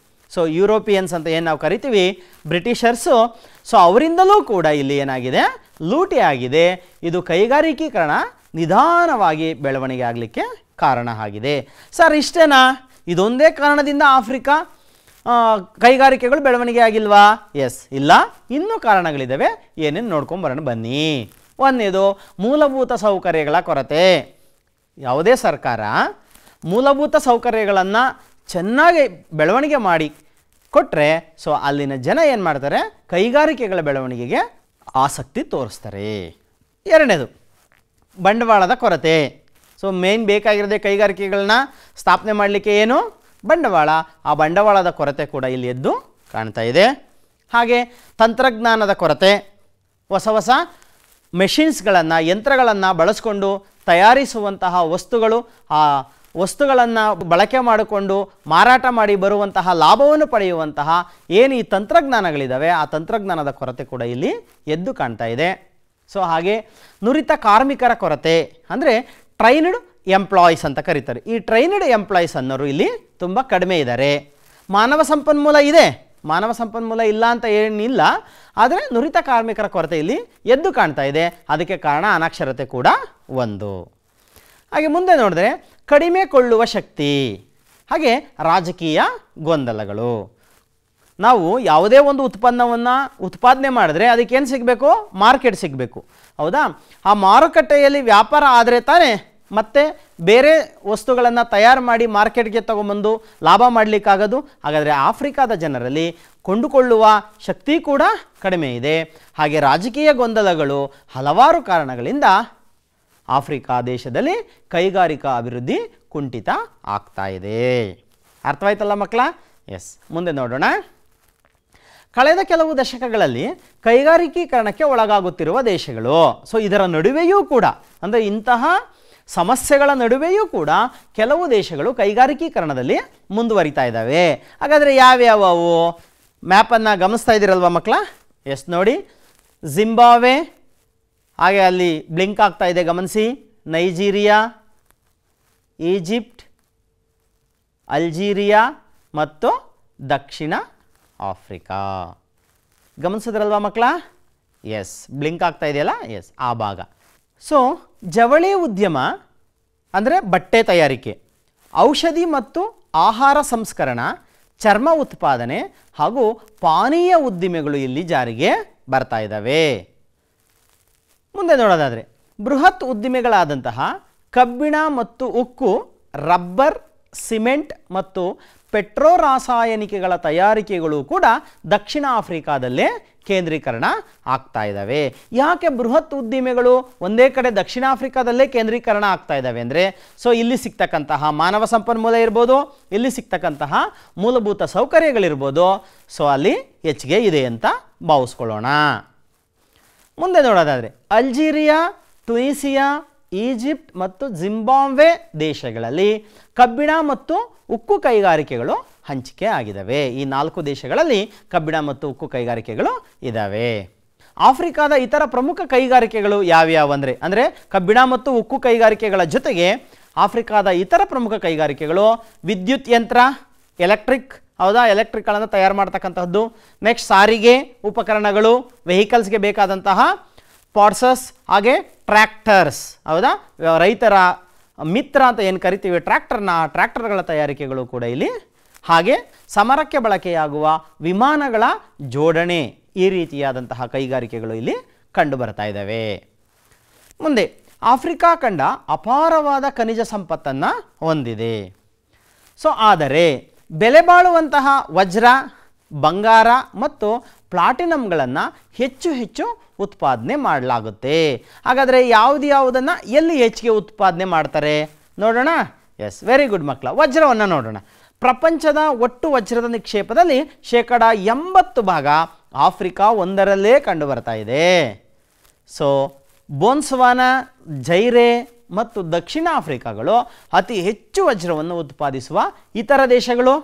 ಸೊ ಯುರೋಪಿಯನ್ಸ್ ಅಂತ ಏನು ನಾವು ಕರಿತೀವಿ, ಬ್ರಿಟಿಷರ್ಸು, ಸೊ ಅವರಿಂದಲೂ ಕೂಡ ಇಲ್ಲಿ ಏನಾಗಿದೆ, ಲೂಟಿ ಆಗಿದೆ. ಇದು ಕೈಗಾರಿಕೀಕರಣ ನಿಧಾನವಾಗಿ ಬೆಳವಣಿಗೆ ಆಗಲಿಕ್ಕೆ ಕಾರಣ ಆಗಿದೆ. ಸರ್ ಇಷ್ಟೇನಾ? ಇದೊಂದೇ ಕಾರಣದಿಂದ ಆಫ್ರಿಕಾ ಕೈಗಾರಿಕೆಗಳು ಬೆಳವಣಿಗೆ ಆಗಿಲ್ವಾ? ಎಸ್, ಇಲ್ಲ, ಇನ್ನೂ ಕಾರಣಗಳಿದ್ದಾವೆ. ಏನೇನು ನೋಡ್ಕೊಂಬರೋಣ ಬನ್ನಿ. ಒಂದನೇದು ಮೂಲಭೂತ ಸೌಕರ್ಯಗಳ ಕೊರತೆ. ಯಾವುದೇ ಸರ್ಕಾರ ಮೂಲಭೂತ ಸೌಕರ್ಯಗಳನ್ನು ಚೆನ್ನಾಗಿ ಬೆಳವಣಿಗೆ ಮಾಡಿ ಕೊಟ್ಟರೆ ಸೊ ಅಲ್ಲಿನ ಜನ ಏನು ಮಾಡ್ತಾರೆ, ಕೈಗಾರಿಕೆಗಳ ಬೆಳವಣಿಗೆಗೆ ಆಸಕ್ತಿ ತೋರಿಸ್ತಾರೆ. ಎರಡನೇದು ಬಂಡವಾಳದ ಕೊರತೆ. ಸೊ ಮೇನ್ ಬೇಕಾಗಿರೋದೇ ಕೈಗಾರಿಕೆಗಳನ್ನ ಸ್ಥಾಪನೆ ಮಾಡಲಿಕ್ಕೆ ಏನು, ಬಂಡವಾಳ. ಆ ಬಂಡವಾಳದ ಕೊರತೆ ಕೂಡ ಇಲ್ಲಿ ಎದ್ದು ಕಾಣ್ತಾ ಇದೆ. ಹಾಗೆ ತಂತ್ರಜ್ಞಾನದ ಕೊರತೆ. ಹೊಸ ಹೊಸ ಮೆಷಿನ್ಸ್ಗಳನ್ನು, ಯಂತ್ರಗಳನ್ನು ಬಳಸ್ಕೊಂಡು ತಯಾರಿಸುವಂತಹ ವಸ್ತುಗಳು, ಆ ವಸ್ತುಗಳನ್ನು ಬಳಕೆ ಮಾಡಿಕೊಂಡು ಮಾರಾಟ ಮಾಡಿ ಬರುವಂತಹ ಲಾಭವನ್ನು ಪಡೆಯುವಂತಹ ಏನು ಈ ತಂತ್ರಜ್ಞಾನಗಳಿದ್ದಾವೆ, ಆ ತಂತ್ರಜ್ಞಾನದ ಕೊರತೆ ಕೂಡ ಇಲ್ಲಿ ಎದ್ದು ಕಾಣ್ತಾ ಇದೆ. ಸೊ ಹಾಗೆ ನುರಿತ ಕಾರ್ಮಿಕರ ಕೊರತೆ, ಅಂದರೆ ಟ್ರೈನ್ಡ್ ಎಂಪ್ಲಾಯೀಸ್ ಅಂತ ಕರೀತಾರೆ. ಈ ಟ್ರೈನ್ಡ್ ಎಂಪ್ಲಾಯೀಸ್ ಅನ್ನೋರು ಇಲ್ಲಿ ತುಂಬ ಕಡಿಮೆ ಇದ್ದಾರೆ. ಮಾನವ ಸಂಪನ್ಮೂಲ ಇದೆ, ಮಾನವ ಸಂಪನ್ಮೂಲ ಇಲ್ಲ ಅಂತ ಏನಿಲ್ಲ, ಆದರೆ ನುರಿತ ಕಾರ್ಮಿಕರ ಕೊರತೆ ಇಲ್ಲಿ ಎದ್ದು ಕಾಣ್ತಾ ಇದೆ. ಅದಕ್ಕೆ ಕಾರಣ ಅನಕ್ಷರತೆ ಕೂಡ ಒಂದು. ಹಾಗೆ ಮುಂದೆ ನೋಡಿದ್ರೆ ಕಡಿಮೆ ಕೊಳ್ಳುವ ಶಕ್ತಿ, ಹಾಗೆ ರಾಜಕೀಯ ಗೊಂದಲಗಳು. ನಾವು ಯಾವುದೇ ಒಂದು ಉತ್ಪನ್ನವನ್ನು ಉತ್ಪಾದನೆ ಮಾಡಿದ್ರೆ ಅದಕ್ಕೇನು ಸಿಗಬೇಕು, ಮಾರ್ಕೆಟ್ ಸಿಗಬೇಕು, ಹೌದಾ? ಆ ಮಾರುಕಟ್ಟೆಯಲ್ಲಿ ವ್ಯಾಪಾರ ಆದರೆ ತಾನೇ ಮತ್ತೆ ಬೇರೆ ವಸ್ತುಗಳನ್ನು ತಯಾರು ಮಾಡಿ ಮಾರ್ಕೆಟ್ಗೆ ತಗೊಂಬಂದು ಲಾಭ ಮಾಡಲಿಕ್ಕಾಗೋದು. ಹಾಗಾದರೆ ಆಫ್ರಿಕಾದ ಜನರಲ್ಲಿ ಕೊಂಡುಕೊಳ್ಳುವ ಶಕ್ತಿ ಕೂಡ ಕಡಿಮೆ ಇದೆ. ಹಾಗೆ ರಾಜಕೀಯ ಗೊಂದಲಗಳು ಹಲವಾರು ಕಾರಣಗಳಿಂದ ಆಫ್ರಿಕಾ ದೇಶದಲ್ಲಿ ಕೈಗಾರಿಕಾ ಅಭಿವೃದ್ಧಿ ಕುಂಠಿತ ಆಗ್ತಾ ಇದೆ. ಅರ್ಥವಾಯ್ತಲ್ಲ ಮಕ್ಕಳ? ಎಸ್, ಮುಂದೆ ನೋಡೋಣ. ಕಳೆದ ಕೆಲವು ದಶಕಗಳಲ್ಲಿ ಕೈಗಾರಿಕೀಕರಣಕ್ಕೆ ಒಳಗಾಗುತ್ತಿರುವ ದೇಶಗಳು. ಸೊ ಇದರ ನಡುವೆಯೂ ಕೂಡ, ಅಂದರೆ ಇಂತಹ ಸಮಸ್ಯೆಗಳ ನಡುವೆಯೂ ಕೂಡ ಕೆಲವು ದೇಶಗಳು ಕೈಗಾರಿಕೀಕರಣದಲ್ಲಿ ಮುಂದುವರಿತಾ ಇದ್ದಾವೆ. ಹಾಗಾದರೆ ಯಾವ್ಯಾವು? ಮ್ಯಾಪನ್ನು ಗಮನಿಸ್ತಾ ಇದ್ದೀರಲ್ವ ಮಕ್ಕಳ? ಎಸ್ ನೋಡಿ, ಜಿಂಬಾಬ್ವೆ, ಹಾಗೆ ಅಲ್ಲಿ ಬ್ಲಿಂಕ್ ಆಗ್ತಾ ಇದೆ ಗಮನಿಸಿ, ನೈಜೀರಿಯಾ, ಈಜಿಪ್ಟ್, ಅಲ್ಜೀರಿಯಾ ಮತ್ತು ದಕ್ಷಿಣ ಆಫ್ರಿಕಾ. ಗಮನಿಸಿದ್ರಲ್ವ ಮಕ್ಕಳ? ಎಸ್, ಬ್ಲಿಂಕ್ ಆಗ್ತಾ ಇದೆಯಲ್ಲ? ಎಸ್, ಆ ಭಾಗ. ಸೊ ಜವಳಿ ಉದ್ಯಮ ಅಂದರೆ ಬಟ್ಟೆ ತಯಾರಿಕೆ, ಔಷಧಿ ಮತ್ತು ಆಹಾರ ಸಂಸ್ಕರಣ, ಚರ್ಮ ಉತ್ಪಾದನೆ ಹಾಗೂ ಪಾನೀಯ ಉದ್ದಿಮೆಗಳು ಇಲ್ಲಿ ಜಾರಿಗೆ ಬರ್ತಾ ಇದ್ದಾವೆ. ಮುಂದೆ ನೋಡೋದಾದರೆ ಬೃಹತ್ ಉದ್ದಿಮೆಗಳಾದಂತಹ ಕಬ್ಬಿಣ ಮತ್ತು ಉಕ್ಕು, ರಬ್ಬರ್, ಸಿಮೆಂಟ್ ಮತ್ತು ಪೆಟ್ರೋ ರಾಸಾಯನಿಕಗಳ ತಯಾರಿಕೆಗಳು ಕೂಡ ದಕ್ಷಿಣ ಆಫ್ರಿಕಾದಲ್ಲೇ ಕೇಂದ್ರೀಕರಣ ಆಗ್ತಾ ಇದ್ದಾವೆ. ಯಾಕೆ ಬೃಹತ್ ಉದ್ದಿಮೆಗಳು ಒಂದೇ ಕಡೆ ದಕ್ಷಿಣ ಆಫ್ರಿಕಾದಲ್ಲೇ ಕೇಂದ್ರೀಕರಣ ಆಗ್ತಾ ಇದ್ದಾವೆ ಅಂದರೆ, ಸೊ ಇಲ್ಲಿ ಸಿಗ್ತಕ್ಕಂತಹ ಮಾನವ ಸಂಪನ್ಮೂಲ ಇರ್ಬೋದು, ಇಲ್ಲಿ ಸಿಗ್ತಕ್ಕಂತಹ ಮೂಲಭೂತ ಸೌಕರ್ಯಗಳಿರ್ಬೋದು, ಸೊ ಅಲ್ಲಿ ಹೆಚ್ಚಿಗೆ ಇದೆ ಅಂತ ಭಾವಿಸ್ಕೊಳ್ಳೋಣ. ಮುಂದೆ ನೋಡೋದಾದರೆ ಅಲ್ಜೀರಿಯಾ, ಟ್ಯುನೀಸಿಯಾ, ಈಜಿಪ್ಟ್ ಮತ್ತು ಜಿಂಬಾಬ್ವೆ ದೇಶಗಳಲ್ಲಿ ಕಬ್ಬಿಣ ಮತ್ತು ಉಕ್ಕು ಕೈಗಾರಿಕೆಗಳು ಹಂಚಿಕೆ ಆಗಿದ್ದಾವೆ. ಈ 4 ದೇಶಗಳಲ್ಲಿ ಕಬ್ಬಿಣ ಮತ್ತು ಉಕ್ಕು ಕೈಗಾರಿಕೆಗಳು ಇದ್ದಾವೆ. ಆಫ್ರಿಕಾದ ಇತರ ಪ್ರಮುಖ ಕೈಗಾರಿಕೆಗಳು ಯಾವ್ಯಾವು ಅಂದರೆ ಕಬ್ಬಿಣ ಮತ್ತು ಉಕ್ಕು ಕೈಗಾರಿಕೆಗಳ ಜೊತೆಗೆ ಆಫ್ರಿಕಾದ ಇತರ ಪ್ರಮುಖ ಕೈಗಾರಿಕೆಗಳು ವಿದ್ಯುತ್ ಯಂತ್ರ, ಎಲೆಕ್ಟ್ರಿಕ್, ಹೌದಾ, ಎಲೆಕ್ಟ್ರಿಕ್ಗಳನ್ನು ತಯಾರು ಮಾಡ್ತಕ್ಕಂಥದ್ದು. ನೆಕ್ಸ್ಟ್ ಸಾರಿಗೆ ಉಪಕರಣಗಳು, ವೆಹಿಕಲ್ಸ್ಗೆ ಬೇಕಾದಂತಹ ಪಾರ್ಟ್ಸಸ್, ಹಾಗೆ ಟ್ರ್ಯಾಕ್ಟರ್ಸ್, ಹೌದಾ, ರೈತರ ಮಿತ್ರ ಅಂತ ಏನು ಕರಿತೀವಿ ಟ್ರ್ಯಾಕ್ಟರ್ಗಳ ತಯಾರಿಕೆಗಳು ಕೂಡ ಇಲ್ಲಿ. ಹಾಗೆ ಸಮರಕ್ಕೆ ಬಳಕೆಯಾಗುವ ವಿಮಾನಗಳ ಜೋಡಣೆ, ಈ ರೀತಿಯಾದಂತಹ ಕೈಗಾರಿಕೆಗಳು ಇಲ್ಲಿ ಕಂಡು ಬರ್ತಾ ಇದ್ದಾವೆ. ಮುಂದೆ ಆಫ್ರಿಕಾ ಖಂಡ ಅಪಾರವಾದ ಖನಿಜ ಸಂಪತ್ತನ್ನು ಹೊಂದಿದೆ. ಸೊ ಆದರೆ ಬೆಲೆ ಬಾಳುವಂತಹ ವಜ್ರ, ಬಂಗಾರ ಮತ್ತು ಪ್ಲಾಟಿನಮ್ಗಳನ್ನು ಹೆಚ್ಚು ಹೆಚ್ಚು ಉತ್ಪಾದನೆ ಮಾಡಲಾಗುತ್ತೆ. ಹಾಗಾದರೆ ಯಾವುದನ್ನು ಎಲ್ಲಿ ಹೆಚ್ಚಿಗೆ ಉತ್ಪಾದನೆ ಮಾಡ್ತಾರೆ ನೋಡೋಣ. ಎಸ್, ವೆರಿ ಗುಡ್ ಮಕ್ಕಳ. ವಜ್ರವನ್ನು ನೋಡೋಣ. ಪ್ರಪಂಚದ ಒಟ್ಟು ವಜ್ರದ ನಿಕ್ಷೇಪದಲ್ಲಿ 80% ಆಫ್ರಿಕಾ ಒಂದರಲ್ಲೇ ಕಂಡು ಬರ್ತಾ ಇದೆ. ಸೊ ಬೋನ್ಸ್ವಾನಾ, ಜೈರೆ ಮತ್ತು ದಕ್ಷಿಣ ಆಫ್ರಿಕಾಗಳು ಅತಿ ಹೆಚ್ಚು ವಜ್ರವನ್ನು ಉತ್ಪಾದಿಸುವ ಇತರ ದೇಶಗಳು.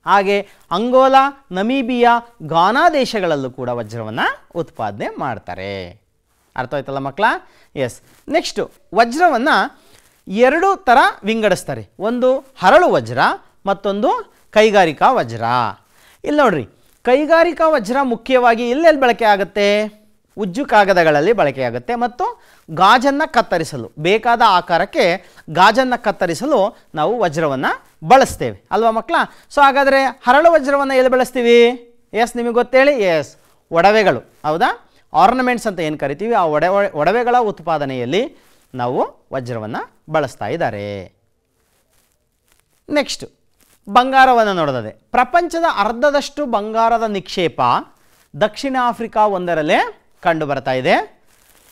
ಹಾಗೆ ಅಂಗೋಲಾ, ನಮೀಬಿಯಾ, ಗಾನಾ ದೇಶಗಳಲ್ಲೂ ಕೂಡ ವಜ್ರವನ್ನು ಉತ್ಪಾದನೆ ಮಾಡ್ತಾರೆ. ಅರ್ಥ ಆಯ್ತಲ್ಲ ಮಕ್ಕಳ? ಎಸ್. ನೆಕ್ಸ್ಟು ವಜ್ರವನ್ನು 2 ಥರ ವಿಂಗಡಿಸ್ತಾರೆ. ಒಂದು ಹರಳು ವಜ್ರ, ಮತ್ತೊಂದು ಕೈಗಾರಿಕಾ ವಜ್ರ. ಇಲ್ಲಿ ನೋಡ್ರಿ, ಕೈಗಾರಿಕಾ ವಜ್ರ ಮುಖ್ಯವಾಗಿ ಎಲ್ಲೆಲ್ಲಿ ಬಳಕೆ ಆಗುತ್ತೆ? ಉಜ್ಜು ಕಾಗದಗಳಲ್ಲಿ ಬಳಕೆಯಾಗುತ್ತೆ ಮತ್ತು ಗಾಜನ್ನು ಕತ್ತರಿಸಲು, ಬೇಕಾದ ಆಕಾರಕ್ಕೆ ಗಾಜನ್ನು ಕತ್ತರಿಸಲು ನಾವು ವಜ್ರವನ್ನು ಬಳಸ್ತೇವೆ ಅಲ್ವಾ ಮಕ್ಕಳ? ಸೊ ಹಾಗಾದರೆ ಹರಳು ವಜ್ರವನ್ನು ಎಲ್ಲಿ ಬಳಸ್ತೀವಿ? ಎಸ್, ನಿಮಗೆ ಗೊತ್ತೇಳಿ? ಎಸ್, ಒಡವೆಗಳು. ಹೌದಾ? ಆರ್ನಮೆಂಟ್ಸ್ ಅಂತ ಏನು ಕರಿತೀವಿ, ಆ ಒಡವೆಗಳ ಉತ್ಪಾದನೆಯಲ್ಲಿ ನಾವು ವಜ್ರವನ್ನು ಬಳಸ್ತಾ ಇದ್ದಾರೆ. ನೆಕ್ಸ್ಟ್ ಬಂಗಾರವನ್ನು ನೋಡೋದಾದರೆ ಪ್ರಪಂಚದ ಅರ್ಧದಷ್ಟು ಬಂಗಾರದ ನಿಕ್ಷೇಪ ದಕ್ಷಿಣ ಆಫ್ರಿಕಾ ಒಂದರಲ್ಲೇ ಕಂಡು ಬರ್ತಾ ಇದೆ.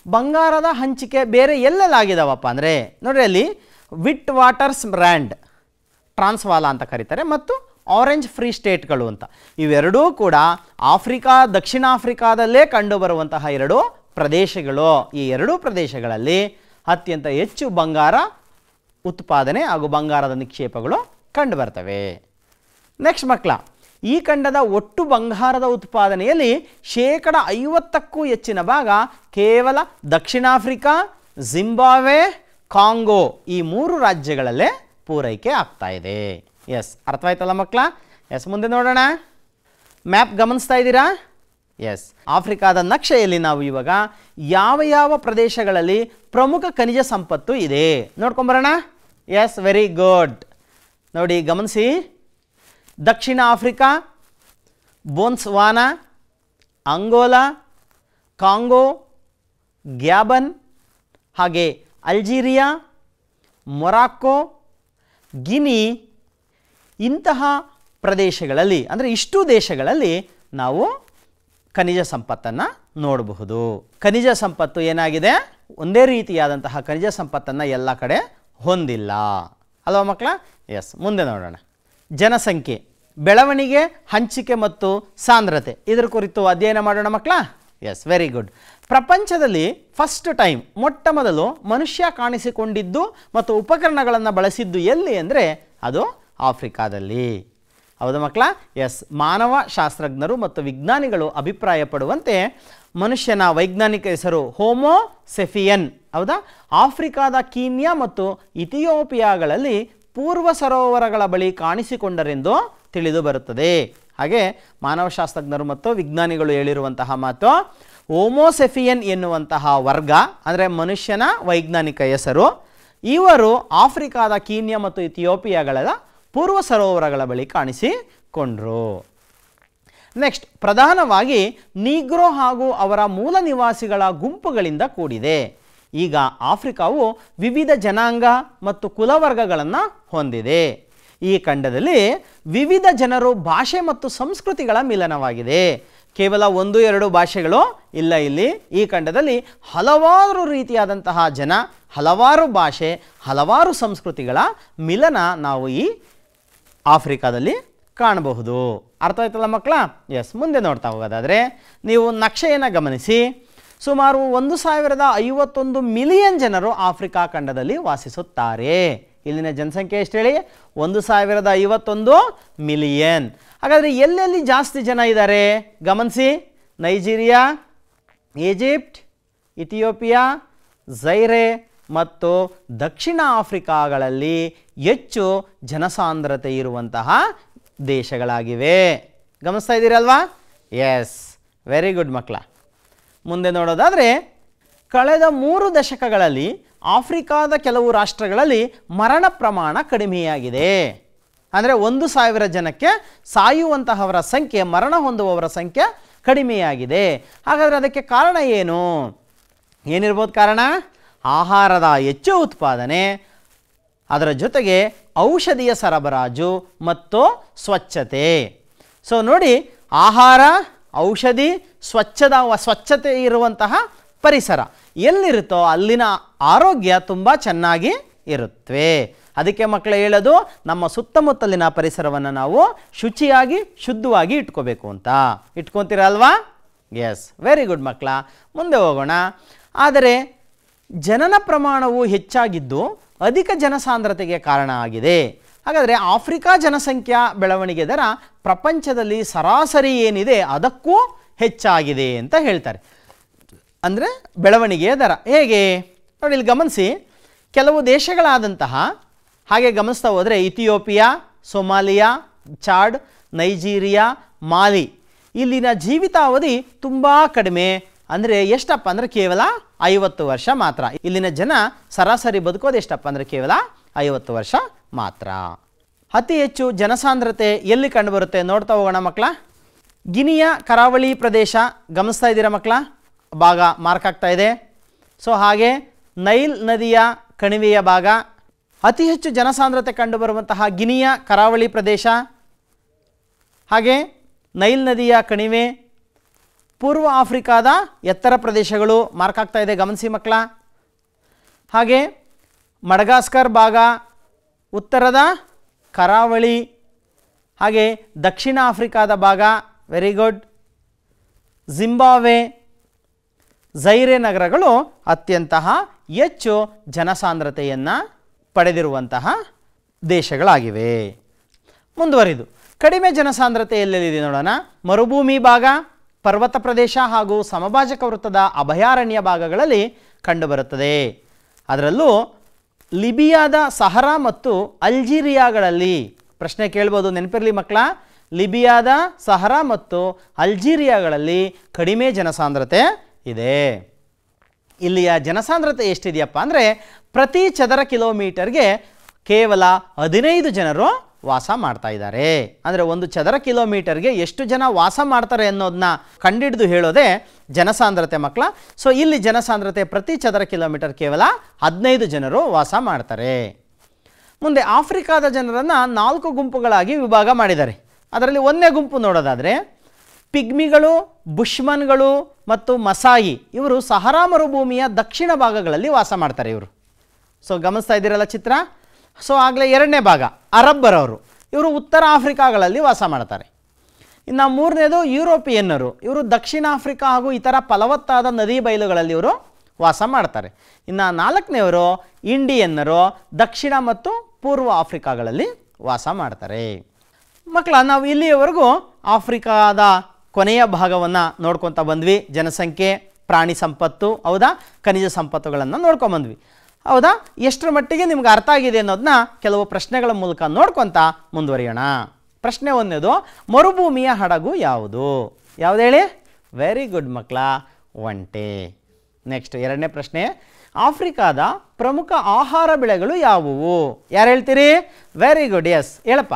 ಬಂಗಾರದ ಹಂಚಿಕೆ ಬೇರೆ ಎಲ್ಲೆಲ್ಲಾಗಿದ್ದಾವಪ್ಪ ಅಂದರೆ ನೋಡ್ರಿ, ಅಲ್ಲಿ ವಿಟ್ ವಾಟರ್ಸ್ ಬ್ರ್ಯಾಂಡ್, ಟ್ರಾನ್ಸ್ವಾಲಾ ಅಂತ ಕರೀತಾರೆ, ಮತ್ತು ಆರೆಂಜ್ ಫ್ರೀ ಸ್ಟೇಟ್ಗಳು ಅಂತ, ಇವೆರಡೂ ಕೂಡ ದಕ್ಷಿಣ ಆಫ್ರಿಕಾದಲ್ಲೇ ಕಂಡುಬರುವಂತಹ 2 ಪ್ರದೇಶಗಳು. ಈ 2 ಪ್ರದೇಶಗಳಲ್ಲಿ ಅತ್ಯಂತ ಹೆಚ್ಚು ಬಂಗಾರ ಉತ್ಪಾದನೆ ಹಾಗೂ ಬಂಗಾರದ ನಿಕ್ಷೇಪಗಳು ಕಂಡು ಬರ್ತವೆ. ನೆಕ್ಸ್ಟ್ ಮಕ್ಕಳ, ಈ ಖಂಡದ ಒಟ್ಟು ಬಂಗಾರದ ಉತ್ಪಾದನೆಯಲ್ಲಿ 50%ಕ್ಕೂ ಹೆಚ್ಚಿನ ಭಾಗ ಕೇವಲ ದಕ್ಷಿಣ ಆಫ್ರಿಕಾ, ಜಿಂಬಾಬ್ವೆ, ಕಾಂಗೋ ಈ 3 ರಾಜ್ಯಗಳಲ್ಲೇ ಪೂರೈಕೆ ಆಗ್ತಾ ಇದೆ. ಎಸ್, ಅರ್ಥವಾಯ್ತಲ್ಲ ಮಕ್ಕಳ? ಎಸ್, ಮುಂದೆ ನೋಡೋಣ. ಮ್ಯಾಪ್ ಗಮನಿಸ್ತಾ ಇದ್ದೀರಾ? ಎಸ್, ಆಫ್ರಿಕಾದ ನಕ್ಷೆಯಲ್ಲಿ ನಾವು ಇವಾಗ ಯಾವ ಯಾವ ಪ್ರದೇಶಗಳಲ್ಲಿ ಪ್ರಮುಖ ಖನಿಜ ಸಂಪತ್ತು ಇದೆ ನೋಡ್ಕೊಂಬರೋಣ. Yes, very good. ನೋಡಿ, ಗಮನಿಸಿ. ದಕ್ಷಿಣ Africa, Botswana, Angola, Congo, Gabon, ಹಾಗೆ ಅಲ್ಜೀರಿಯಾ, ಮೊರಾಕ್ಕೋ, ಗಿನಿ ಇಂತಹ ಪ್ರದೇಶಗಳಲ್ಲಿ, ಅಂದರೆ ಇಷ್ಟು ದೇಶಗಳಲ್ಲಿ ನಾವು ಖನಿಜ ಸಂಪತ್ತನ್ನು ನೋಡಬಹುದು. ಖನಿಜ ಸಂಪತ್ತು ಏನಾಗಿದೆ, ಒಂದೇ ರೀತಿಯಾದಂತಹ ಖನಿಜ ಸಂಪತ್ತನ್ನು ಎಲ್ಲ ಕಡೆ ಹೊಂದಿಲ್ಲ ಅಲ್ವಾ ಮಕ್ಕಳ? ಎಸ್, ಮುಂದೆ ನೋಡೋಣ. ಜನಸಂಖ್ಯೆ, ಬೆಳವಣಿಗೆ, ಹಂಚಿಕೆ ಮತ್ತು ಸಾಂದ್ರತೆ ಇದರ ಕುರಿತು ಅಧ್ಯಯನ ಮಾಡೋಣ ಮಕ್ಕಳ. Yes, very good. ಪ್ರಪಂಚದಲ್ಲಿ ಫಸ್ಟ್ ಟೈಮ್, ಮೊಟ್ಟ ಮೊದಲು ಮನುಷ್ಯ ಕಾಣಿಸಿಕೊಂಡಿದ್ದು ಮತ್ತು ಉಪಕರಣಗಳನ್ನು ಬಳಸಿದ್ದು ಎಲ್ಲಿ ಅಂದರೆ ಅದು ಆಫ್ರಿಕಾದಲ್ಲಿ. ಹೌದಾ ಮಕ್ಕಳ? ಎಸ್, ಮಾನವ ಶಾಸ್ತ್ರಜ್ಞರು ಮತ್ತು ವಿಜ್ಞಾನಿಗಳು ಅಭಿಪ್ರಾಯ ಪಡುವಂತೆ ಮನುಷ್ಯನ ವೈಜ್ಞಾನಿಕ ಹೆಸರು ಹೋಮೋ ಸೆಫಿಯನ್. ಹೌದಾ? ಆಫ್ರಿಕಾದ ಕೀನ್ಯಾ ಮತ್ತು ಇಥಿಯೋಪಿಯಾಗಳಲ್ಲಿ ಪೂರ್ವ ಸರೋವರಗಳ ಬಳಿ ಕಾಣಿಸಿಕೊಂಡರೆಂದು ತಿಳಿದು ಬರುತ್ತದೆ. ಹಾಗೆ ಮಾನವಶಾಸ್ತ್ರಜ್ಞರು ಮತ್ತು ವಿಜ್ಞಾನಿಗಳು ಹೇಳಿರುವಂತಹ ಮಾತು, ಹೋಮೋಸೆಫಿಯನ್ ಎನ್ನುವಂತಹ ವರ್ಗ ಅಂದರೆ ಮನುಷ್ಯನ ವೈಜ್ಞಾನಿಕ ಹೆಸರು, ಇವರು ಆಫ್ರಿಕಾದ ಕೀನ್ಯಾ ಮತ್ತು ಇಥಿಯೋಪಿಯಾಗಳ ಪೂರ್ವ ಸರೋವರಗಳ ಬಳಿ ಕಾಣಿಸಿಕೊಂಡರು. ನೆಕ್ಸ್ಟ್, ಪ್ರಧಾನವಾಗಿ ನೀಗ್ರೋ ಹಾಗೂ ಅವರ ಮೂಲ ನಿವಾಸಿಗಳ ಗುಂಪುಗಳಿಂದ ಕೂಡಿದೆ. ಈಗ ಆಫ್ರಿಕಾವು ವಿವಿಧ ಜನಾಂಗ ಮತ್ತು ಕುಲವರ್ಗಗಳನ್ನು ಹೊಂದಿದೆ. ಈ ಖಂಡದಲ್ಲಿ ವಿವಿಧ ಜನರು, ಭಾಷೆ ಮತ್ತು ಸಂಸ್ಕೃತಿಗಳ ಮಿಲನವಾಗಿದೆ. ಕೇವಲ 1-2 ಭಾಷೆಗಳು ಇಲ್ಲ. ಇಲ್ಲಿ ಈ ಖಂಡದಲ್ಲಿ ಹಲವಾರು ರೀತಿಯಾದಂತಹ ಜನ, ಹಲವಾರು ಭಾಷೆ, ಹಲವಾರು ಸಂಸ್ಕೃತಿಗಳ ಮಿಲನ ನಾವು ಈ ಆಫ್ರಿಕಾದಲ್ಲಿ ಕಾಣಬಹುದು. ಅರ್ಥ ಆಯ್ತಲ್ಲ ಮಕ್ಕಳ? ಎಸ್, ಮುಂದೆ ನೋಡ್ತಾ ಹೋಗೋದಾದರೆ ನೀವು ನಕ್ಷೆಯನ್ನು ಗಮನಿಸಿ. ಸುಮಾರು 1051 ಮಿಲಿಯನ್ ಜನರು ಆಫ್ರಿಕಾ ಖಂಡದಲ್ಲಿ ವಾಸಿಸುತ್ತಾರೆ. ಇಲ್ಲಿನ ಜನಸಂಖ್ಯೆ ಎಷ್ಟು ಹೇಳಿ? 1051 ಮಿಲಿಯನ್. ಹಾಗಾದರೆ ಎಲ್ಲೆಲ್ಲಿ ಜಾಸ್ತಿ ಜನ ಇದ್ದಾರೆ ಗಮನಿಸಿ. ನೈಜೀರಿಯಾ, ಈಜಿಪ್ಟ್, ಇಥಿಯೋಪಿಯಾ, ಜೈರೆ ಮತ್ತು ದಕ್ಷಿಣ ಆಫ್ರಿಕಾಗಳಲ್ಲಿ ಹೆಚ್ಚು ಜನಸಾಂದ್ರತೆ ಇರುವಂತಹ ದೇಶಗಳಾಗಿವೆ. ಗಮನಿಸ್ತಾ ಇದ್ದೀರಲ್ವಾ? ಎಸ್, ವೆರಿ ಗುಡ್ ಮಕ್ಕಳ. ಮುಂದೆ ನೋಡೋದಾದರೆ ಕಳೆದ 3 ದಶಕಗಳಲ್ಲಿ ಆಫ್ರಿಕಾದ ಕೆಲವು ರಾಷ್ಟ್ರಗಳಲ್ಲಿ ಮರಣ ಪ್ರಮಾಣ ಕಡಿಮೆಯಾಗಿದೆ. ಅಂದರೆ 1000 ಜನಕ್ಕೆ ಸಾಯುವಂತಹವರ ಸಂಖ್ಯೆ, ಮರಣ ಹೊಂದುವವರ ಸಂಖ್ಯೆ ಕಡಿಮೆಯಾಗಿದೆ. ಹಾಗಾದರೆ ಅದಕ್ಕೆ ಕಾರಣ ಏನು? ಏನಿರ್ಬೋದು ಕಾರಣ? ಆಹಾರದ ಹೆಚ್ಚು ಉತ್ಪಾದನೆ, ಅದರ ಜೊತೆಗೆ ಔಷಧಿಯ ಸರಬರಾಜು ಮತ್ತು ಸ್ವಚ್ಛತೆ. ಸೊ ನೋಡಿ, ಆಹಾರ, ಔಷಧಿ, ಸ್ವಚ್ಛತೆ ಇರುವಂತಹ ಪರಿಸರ ಎಲ್ಲಿರುತ್ತೋ ಅಲ್ಲಿನ ಆರೋಗ್ಯ ತುಂಬ ಚೆನ್ನಾಗಿ ಇರುತ್ತವೆ. ಅದಕ್ಕೆ ಮಕ್ಕಳು ಹೇಳೋದು, ನಮ್ಮ ಸುತ್ತಮುತ್ತಲಿನ ಪರಿಸರವನ್ನು ನಾವು ಶುಚಿಯಾಗಿ ಶುದ್ಧವಾಗಿ ಇಟ್ಕೋಬೇಕು ಅಂತ. ಇಟ್ಕೊತೀರಲ್ವಾ? ಎಸ್, ವೆರಿ ಗುಡ್ ಮಕ್ಕಳ. ಮುಂದೆ ಹೋಗೋಣ. ಆದರೆ ಜನನ ಪ್ರಮಾಣವು ಹೆಚ್ಚಾಗಿದ್ದು ಅಧಿಕ ಜನಸಾಂದ್ರತೆಗೆ ಕಾರಣ ಆಗಿದೆ. ಹಾಗಾದರೆ ಆಫ್ರಿಕಾ ಜನಸಂಖ್ಯಾ ಬೆಳವಣಿಗೆ ದರ ಪ್ರಪಂಚದಲ್ಲಿ ಸರಾಸರಿ ಏನಿದೆ ಅದಕ್ಕೂ ಹೆಚ್ಚಾಗಿದೆ ಅಂತ ಹೇಳ್ತಾರೆ. ಅಂದರೆ ಬೆಳವಣಿಗೆಯ ದರ ಹೇಗೆ ನೋಡಿ, ಇಲ್ಲಿ ಗಮನಿಸಿ. ಕೆಲವು ದೇಶಗಳಾದಂತಹ, ಹಾಗೆ ಗಮನಿಸ್ತಾ ಹೋದರೆ ಇಥಿಯೋಪಿಯಾ, ಸೊಮಾಲಿಯಾ, ಚಾಡ್, ನೈಜೀರಿಯಾ, ಮಾಲಿ, ಇಲ್ಲಿನ ಜೀವಿತಾವಧಿ ತುಂಬ ಕಡಿಮೆ. ಅಂದರೆ ಎಷ್ಟಪ್ಪ ಅಂದರೆ ಕೇವಲ 50 ವರ್ಷ ಮಾತ್ರ. ಇಲ್ಲಿನ ಜನ ಸರಾಸರಿ ಬದುಕೋದು ಎಷ್ಟಪ್ಪ ಅಂದರೆ ಕೇವಲ 50 ವರ್ಷ ಮಾತ್ರ. ಅತಿ ಹೆಚ್ಚು ಜನಸಾಂದ್ರತೆ ಎಲ್ಲಿ ಕಂಡುಬರುತ್ತೆ ನೋಡ್ತಾ ಹೋಗೋಣ ಮಕ್ಕಳ. ಗಿನಿಯ ಕರಾವಳಿ ಪ್ರದೇಶ ಗಮನಿಸ್ತಾ ಇದ್ದೀರಾ ಮಕ್ಕಳ, ಭಾಗ ಮಾರ್ಕ್ ಆಗ್ತಾ ಇದೆ. ಸೊ ಹಾಗೆ ನೈಲ್ ನದಿಯ ಕಣಿವೆಯ ಭಾಗ, ಅತಿ ಹೆಚ್ಚು ಜನಸಾಂದ್ರತೆ ಕಂಡುಬರುವಂತಹ ಗಿನಿಯ ಕರಾವಳಿ ಪ್ರದೇಶ, ಹಾಗೆ ನೈಲ್ ನದಿಯ ಕಣಿವೆ, ಪೂರ್ವ ಆಫ್ರಿಕಾದ ಎತ್ತರ ಪ್ರದೇಶಗಳು ಮಾರ್ಕ್ ಆಗ್ತಾ ಇದೆ, ಗಮನಿಸಿ ಮಕ್ಕಳ. ಹಾಗೆ ಮಡಗಾಸ್ಕರ್ ಭಾಗ, ಉತ್ತರದ ಕರಾವಳಿ, ಹಾಗೆ ದಕ್ಷಿಣ ಆಫ್ರಿಕಾದ ಭಾಗ, ವೆರಿ ಗುಡ್. ಜಿಂಬಾಬ್ವೆ, ಝೈರೆ ನಗರಗಳು ಅತ್ಯಂತ ಹೆಚ್ಚು ಜನಸಾಂದ್ರತೆಯನ್ನು ಪಡೆದಿರುವಂತಹ ದೇಶಗಳಾಗಿವೆ. ಮುಂದುವರಿದು ಕಡಿಮೆ ಜನಸಾಂದ್ರತೆ ಎಲ್ಲೆಲ್ಲಿದೆ ನೋಡೋಣ. ಮರುಭೂಮಿ ಭಾಗ, ಪರ್ವತ ಪ್ರದೇಶ ಹಾಗೂ ಸಮಭಾಜಕ ವೃತ್ತದ ಅಭಯಾರಣ್ಯ ಭಾಗಗಳಲ್ಲಿ ಕಂಡುಬರುತ್ತದೆ. ಅದರಲ್ಲೂ ಲಿಬಿಯಾದ ಸಹರಾ ಮತ್ತು ಅಲ್ಜೀರಿಯಾಗಳಲ್ಲಿ, ಪ್ರಶ್ನೆ ಕೇಳ್ಬೋದು, ನೆನಪಿರಲಿ ಮಕ್ಕಳ, ಲಿಬಿಯಾದ ಸಹರಾ ಮತ್ತು ಅಲ್ಜೀರಿಯಾಗಳಲ್ಲಿ ಕಡಿಮೆ ಜನಸಾಂದ್ರತೆ ಇದೆ. ಇಲ್ಲಿಯ ಜನಸಾಂದ್ರತೆ ಎಷ್ಟಿದೆಯಪ್ಪ ಅಂದರೆ ಪ್ರತಿ ಚದರ ಕಿಲೋಮೀಟರ್ಗೆ ಕೇವಲ 15 ಜನರು ವಾಸ ಮಾಡ್ತಾ ಇದ್ದಾರೆ. ಅಂದರೆ ಒಂದು ಚದರ ಕಿಲೋಮೀಟರ್ಗೆ ಎಷ್ಟು ಜನ ವಾಸ ಮಾಡ್ತಾರೆ ಅನ್ನೋದನ್ನ ಕಂಡಿಡಿದು ಹೇಳೋದೇ ಜನಸಾಂದ್ರತೆ ಮಕ್ಕಳ. ಸೊ ಇಲ್ಲಿ ಜನಸಾಂದ್ರತೆ ಪ್ರತಿ ಚದರ ಕಿಲೋಮೀಟರ್ ಕೇವಲ 15 ಜನರು ವಾಸ ಮಾಡ್ತಾರೆ. ಮುಂದೆ ಆಫ್ರಿಕಾದ ಜನರನ್ನು 4 ಗುಂಪುಗಳಾಗಿ ವಿಭಾಗ ಮಾಡಿದ್ದಾರೆ. ಅದರಲ್ಲಿ ಒಂದನೇ ಗುಂಪು ನೋಡೋದಾದರೆ ಪಿಗ್ಮಿಗಳು, ಬುಷ್ಮನ್ಗಳು ಮತ್ತು ಮಸಾಯಿ, ಇವರು ಸಹರಾ ಮರುಭೂಮಿಯ ದಕ್ಷಿಣ ಭಾಗಗಳಲ್ಲಿ ವಾಸ ಮಾಡ್ತಾರೆ ಇವರು. ಸೊ ಗಮನಿಸ್ತಾ ಇದ್ದೀರಲ್ಲ ಚಿತ್ರ. ಸೊ ಆಗಲೇ ಎರಡನೇ ಭಾಗ ಅರಬ್ಬರವರು, ಇವರು ಉತ್ತರ ಆಫ್ರಿಕಾಗಳಲ್ಲಿ ವಾಸ ಮಾಡ್ತಾರೆ. ಇನ್ನು ಮೂರನೇದು ಯುರೋಪಿಯನ್ನರು, ಇವರು ದಕ್ಷಿಣ ಆಫ್ರಿಕಾ ಹಾಗೂ ಇತರ ಫಲವತ್ತಾದ ನದಿ ಬಯಲುಗಳಲ್ಲಿ ಇವರು ವಾಸ ಮಾಡ್ತಾರೆ. ಇನ್ನು ನಾಲ್ಕನೆಯವರು ಇಂಡಿಯನ್ನರು, ದಕ್ಷಿಣ ಮತ್ತು ಪೂರ್ವ ಆಫ್ರಿಕಾಗಳಲ್ಲಿ ವಾಸ ಮಾಡ್ತಾರೆ. ಮಕ್ಕಳ, ನಾವು ಇಲ್ಲಿಯವರೆಗೂ ಆಫ್ರಿಕಾದ ಕೊನೆಯ ಭಾಗವನ್ನು ನೋಡ್ಕೊತಾ ಬಂದ್ವಿ. ಜನಸಂಖ್ಯೆ, ಪ್ರಾಣಿ ಸಂಪತ್ತು, ಹೌದಾ, ಖನಿಜ ಸಂಪತ್ತುಗಳನ್ನು ನೋಡ್ಕೊಂಬಂದ್ವಿ, ಹೌದಾ. ಎಷ್ಟರ ಮಟ್ಟಿಗೆ ನಿಮ್ಗೆ ಅರ್ಥ ಆಗಿದೆ ಅನ್ನೋದನ್ನ ಕೆಲವು ಪ್ರಶ್ನೆಗಳ ಮೂಲಕ ನೋಡ್ಕೊತ ಮುಂದುವರಿಯೋಣ. ಪ್ರಶ್ನೆ ಒಂದನೇದು, ಮರುಭೂಮಿಯ ಹಡಗು ಯಾವುದು? ಯಾವುದು ಹೇಳಿ? ವೆರಿ ಗುಡ್ ಮಕ್ಕಳ, ಒಂಟೆ. ನೆಕ್ಸ್ಟ್ ಎರಡನೇ ಪ್ರಶ್ನೆ, ಆಫ್ರಿಕಾದ ಪ್ರಮುಖ ಆಹಾರ ಬೆಳೆಗಳು ಯಾವುವು? ಯಾರು ಹೇಳ್ತೀರಿ? ವೆರಿ ಗುಡ್, ಎಸ್ ಹೇಳಪ್ಪ.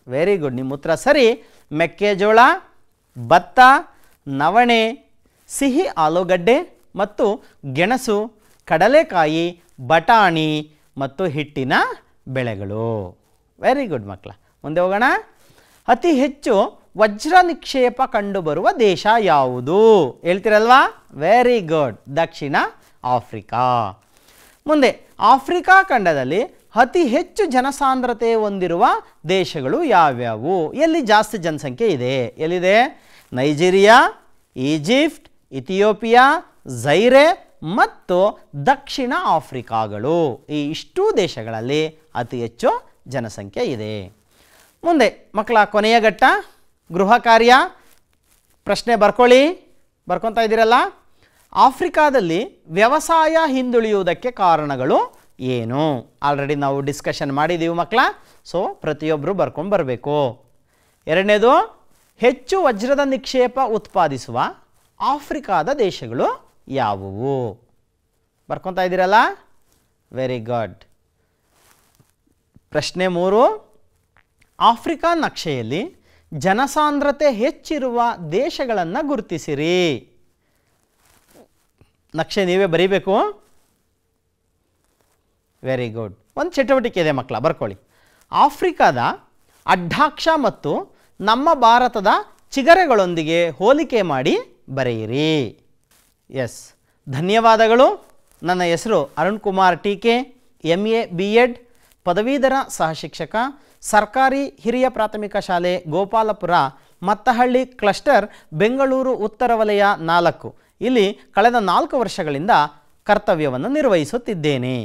ವೆರಿ ಗುಡ್, ನಿಮ್ಮ ಉತ್ತರ ಸರಿ. ಮೆಕ್ಕೆಜೋಳ, ಭತ್ತ, ನವಣೆ, ಸಿಹಿ ಆಲೂಗಡ್ಡೆ ಮತ್ತು ಗೆಣಸು, ಕಡಲೆಕಾಯಿ, ಬಟಾಣಿ ಮತ್ತು ಹಿಟ್ಟಿನ ಬೆಳೆಗಳು. ವೆರಿ ಗುಡ್ ಮಕ್ಕಳ. ಮುಂದೆ ಹೋಗೋಣ. ಅತಿ ಹೆಚ್ಚು ವಜ್ರ ನಿಕ್ಷೇಪ ಕಂಡುಬರುವ ದೇಶ ಯಾವುದು? ಹೇಳ್ತೀರಲ್ವಾ? ವೆರಿ ಗುಡ್, ದಕ್ಷಿಣ ಆಫ್ರಿಕಾ. ಮುಂದೆ ಆಫ್ರಿಕಾ ಖಂಡದಲ್ಲಿ ಅತಿ ಹೆಚ್ಚು ಜನಸಾಂದ್ರತೆ ಹೊಂದಿರುವ ದೇಶಗಳು ಯಾವ್ಯಾವು? ಎಲ್ಲಿ ಜಾಸ್ತಿ ಜನಸಂಖ್ಯೆ ಇದೆ? ಎಲ್ಲಿದೆ? ನೈಜೀರಿಯಾ, ಈಜಿಪ್ಟ್, ಇಥಿಯೋಪಿಯಾ, ಝೈರೆ ಮತ್ತು ದಕ್ಷಿಣ ಆಫ್ರಿಕಾಗಳು. ಈ ಇಷ್ಟೂ ದೇಶಗಳಲ್ಲಿ ಅತಿ ಹೆಚ್ಚು ಜನಸಂಖ್ಯೆ ಇದೆ. ಮುಂದೆ ಮಕ್ಕಳ ಕೊನೆಯ ಘಟ್ಟ ಗೃಹ ಕಾರ್ಯ. ಪ್ರಶ್ನೆ ಬರ್ಕೊಳ್ಳಿ, ಬರ್ಕೊತಾ ಇದ್ದೀರಲ್ಲ. ಆಫ್ರಿಕಾದಲ್ಲಿ ವ್ಯವಸಾಯ ಹಿಂದುಳಿಯುವುದಕ್ಕೆ ಕಾರಣಗಳು ಏನು? ಆಲ್ರೆಡಿ ನಾವು ಡಿಸ್ಕಷನ್ ಮಾಡಿದ್ದೀವಿ ಮಕ್ಕಳ. ಸೊ ಪ್ರತಿಯೊಬ್ಬರು ಬರ್ಕೊಂಡು ಬರಬೇಕು. ಎರಡನೇದು, ಹೆಚ್ಚು ವಜ್ರದ ನಿಕ್ಷೇಪ ಉತ್ಪಾದಿಸುವ ಆಫ್ರಿಕಾದ ದೇಶಗಳು ಯಾವುವು? ಬರ್ಕೊತಾ ಇದ್ದೀರಲ್ಲ? Very good. ಪ್ರಶ್ನೆ 3, ಆಫ್ರಿಕಾ ನಕ್ಷೆಯಲ್ಲಿ ಜನಸಾಂದ್ರತೆ ಹೆಚ್ಚಿರುವ ದೇಶಗಳನ್ನು ಗುರುತಿಸಿರಿ. ನಕ್ಷೆ ನೀವೇ ಬರೀಬೇಕು. Very good. ಒಂದು ಚಟುವಟಿಕೆ ಇದೆ ಮಕ್ಕಳ, ಬರ್ಕೊಳ್ಳಿ. ಆಫ್ರಿಕಾದ ಅಡ್ಡಾಕ್ಷ ಮತ್ತು ನಮ್ಮ ಭಾರತದ ಚಿಗರೆಗಳೊಂದಿಗೆ ಹೋಲಿಕೆ ಮಾಡಿ ಬರೆಯಿರಿ. ಎಸ್, ಧನ್ಯವಾದಗಳು. ನನ್ನ ಹೆಸರು Arun Kumar TK, MA B.Ed, ಪದವೀಧರ ಸಹಶಿಕ್ಷಕ, ಸರ್ಕಾರಿ ಹಿರಿಯ ಪ್ರಾಥಮಿಕ ಶಾಲೆ ಗೋಪಾಲಪುರ, ಮತ್ತಹಳ್ಳಿ ಕ್ಲಸ್ಟರ್, ಬೆಂಗಳೂರು ಉತ್ತರ ವಲಯ 4. ಇಲ್ಲಿ ಕಳೆದ 4 ವರ್ಷಗಳಿಂದ ಕರ್ತವ್ಯವನ್ನು ನಿರ್ವಹಿಸುತ್ತಿದ್ದೇನೆ.